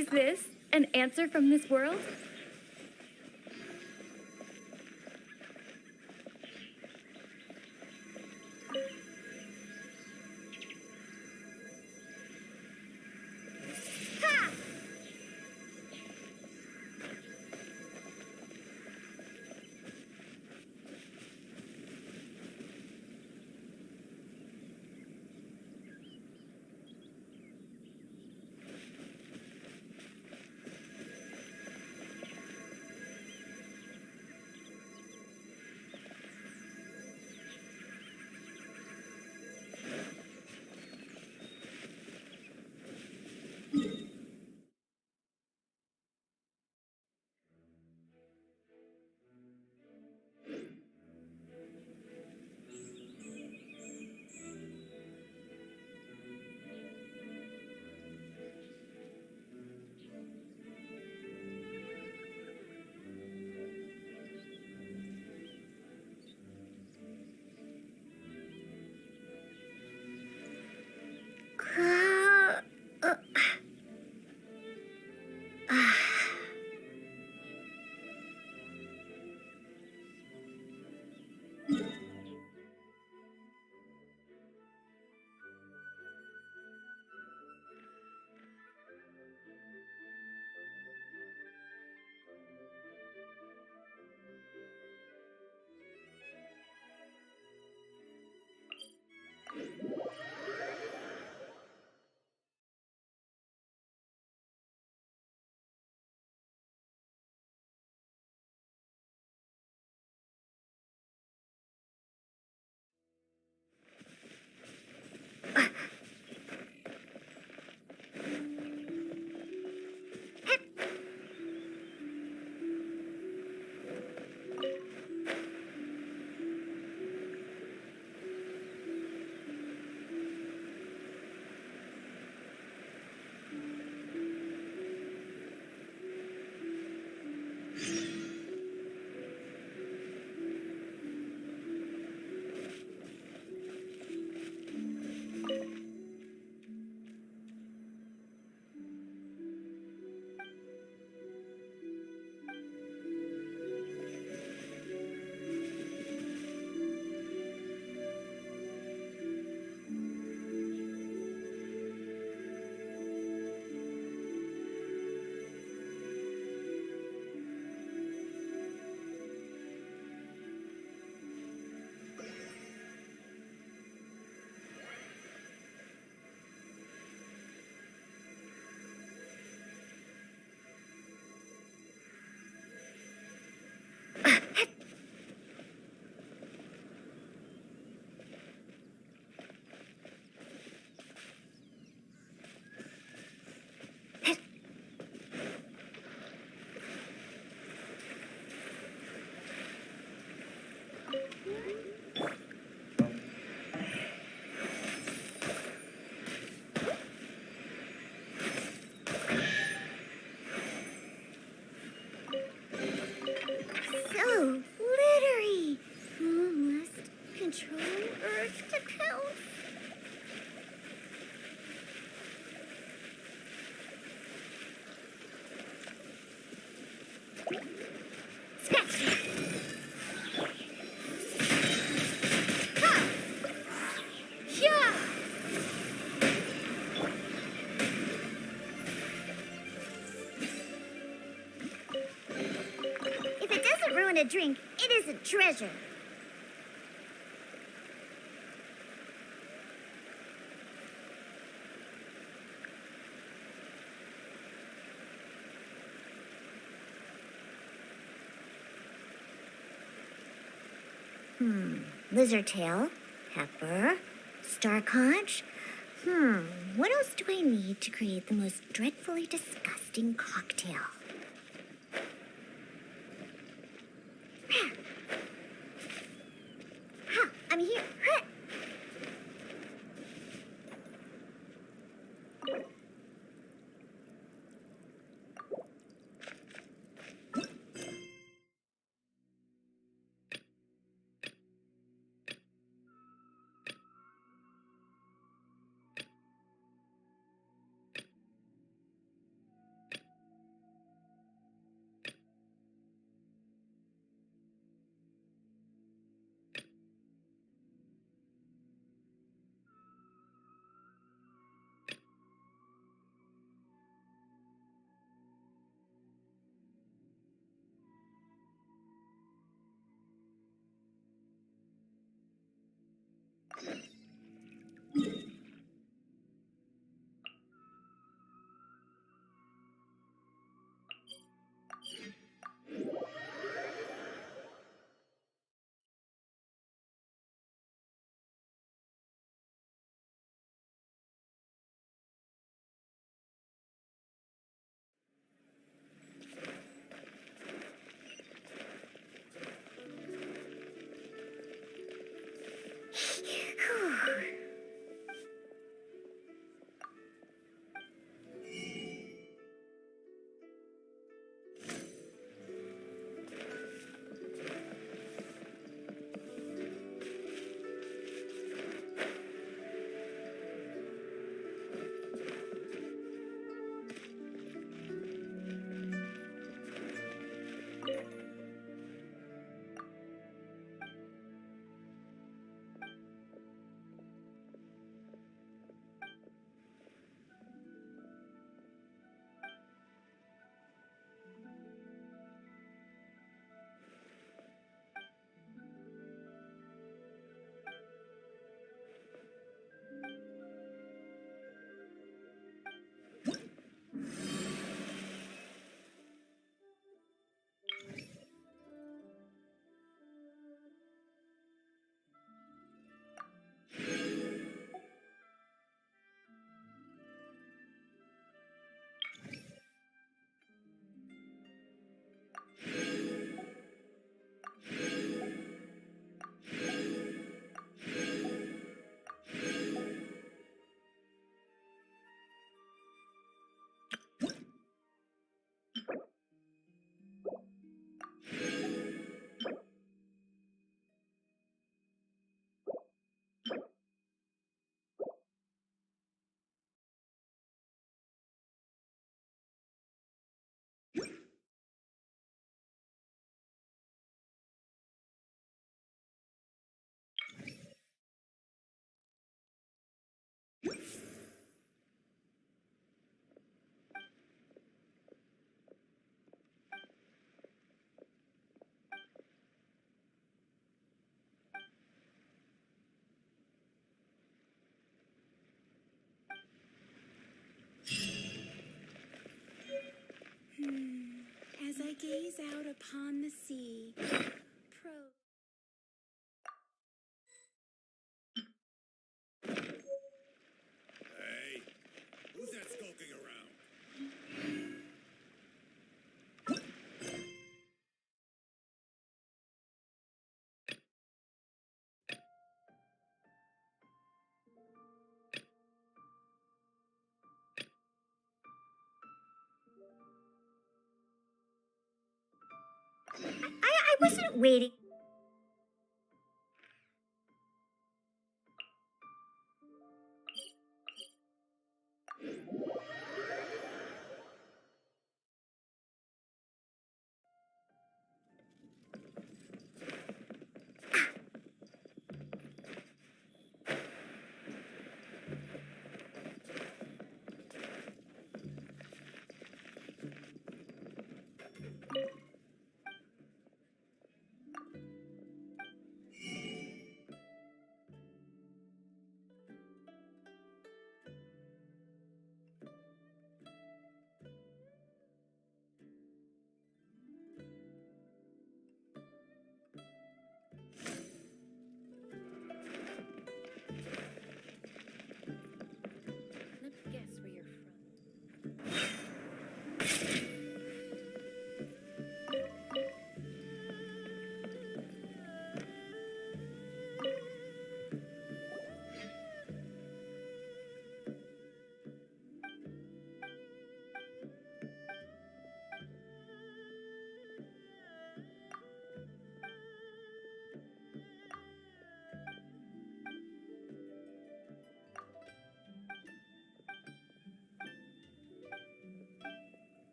Is this an answer from this world? A drink, it is a treasure. Lizard tail, pepper, star conch. What else do I need to create the most dreadfully disgusting cocktail? I'm here. upon the sea. Hey, who's that skulking around? I wasn't waiting. Let me guess where you're from.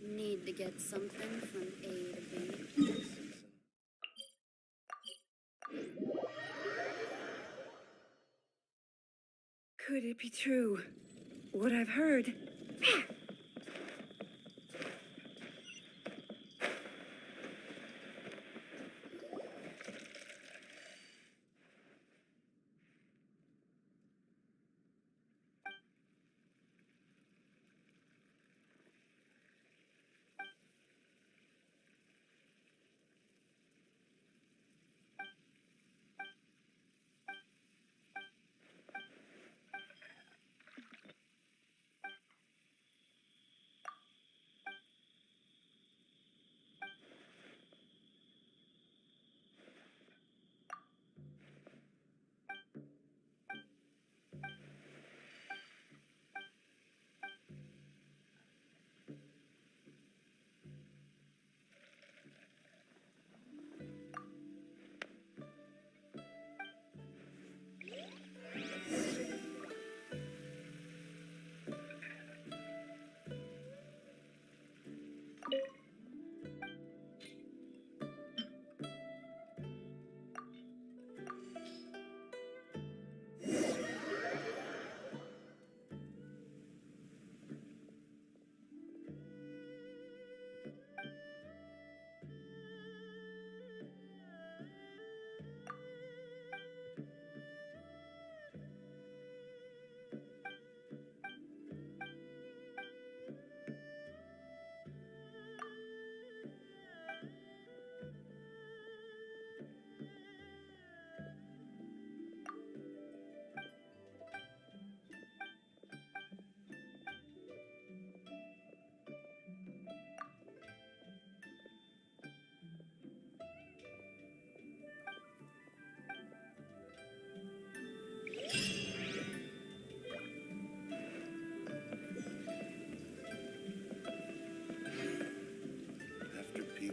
Need to get something from A to B. Could it be true? What I've heard?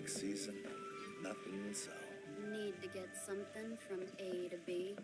Next season, nothing will sell. Need to get something from A to B.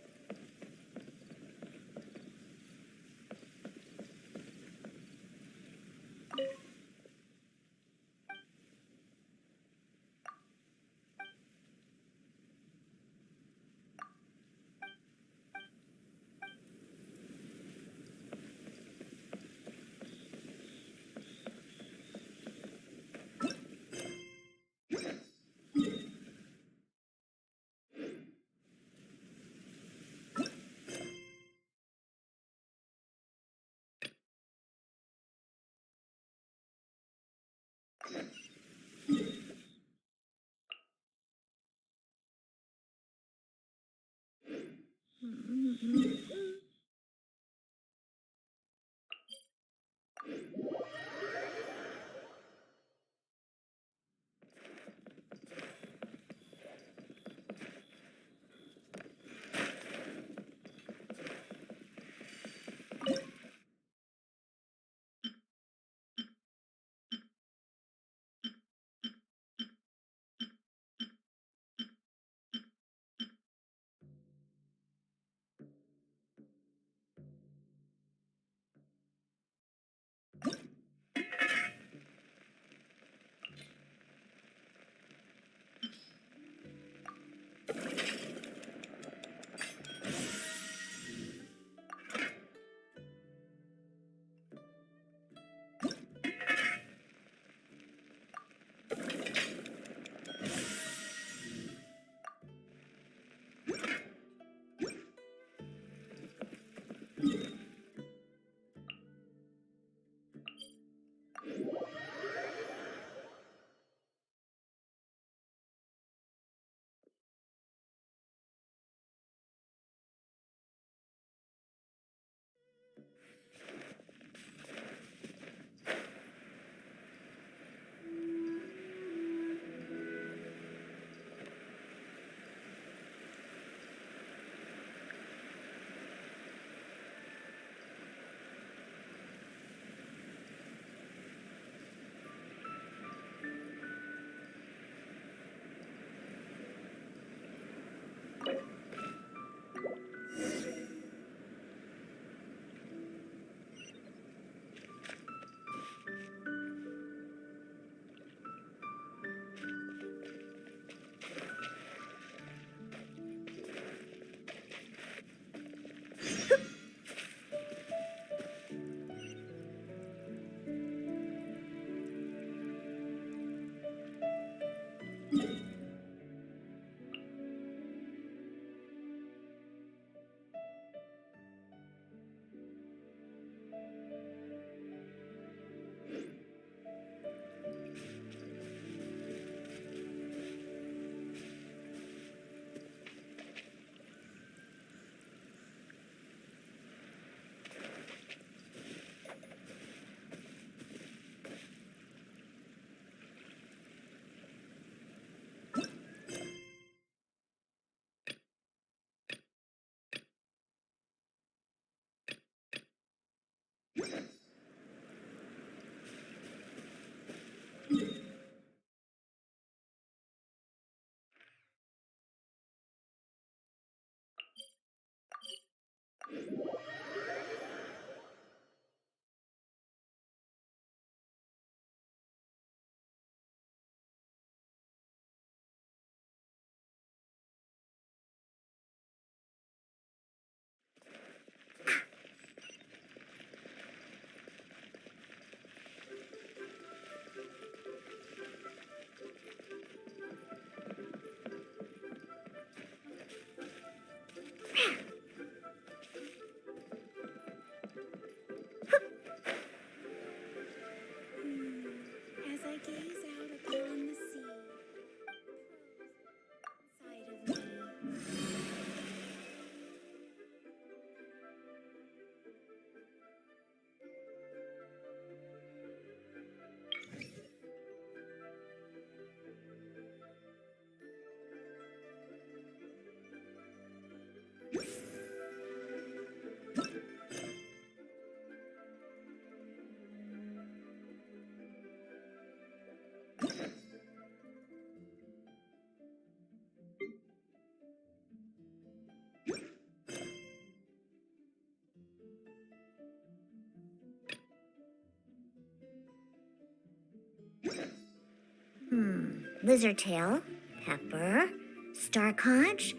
Lizardtail, pepper, starconch.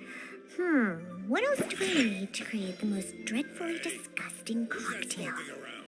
What else do we need to create the most dreadfully disgusting cocktail?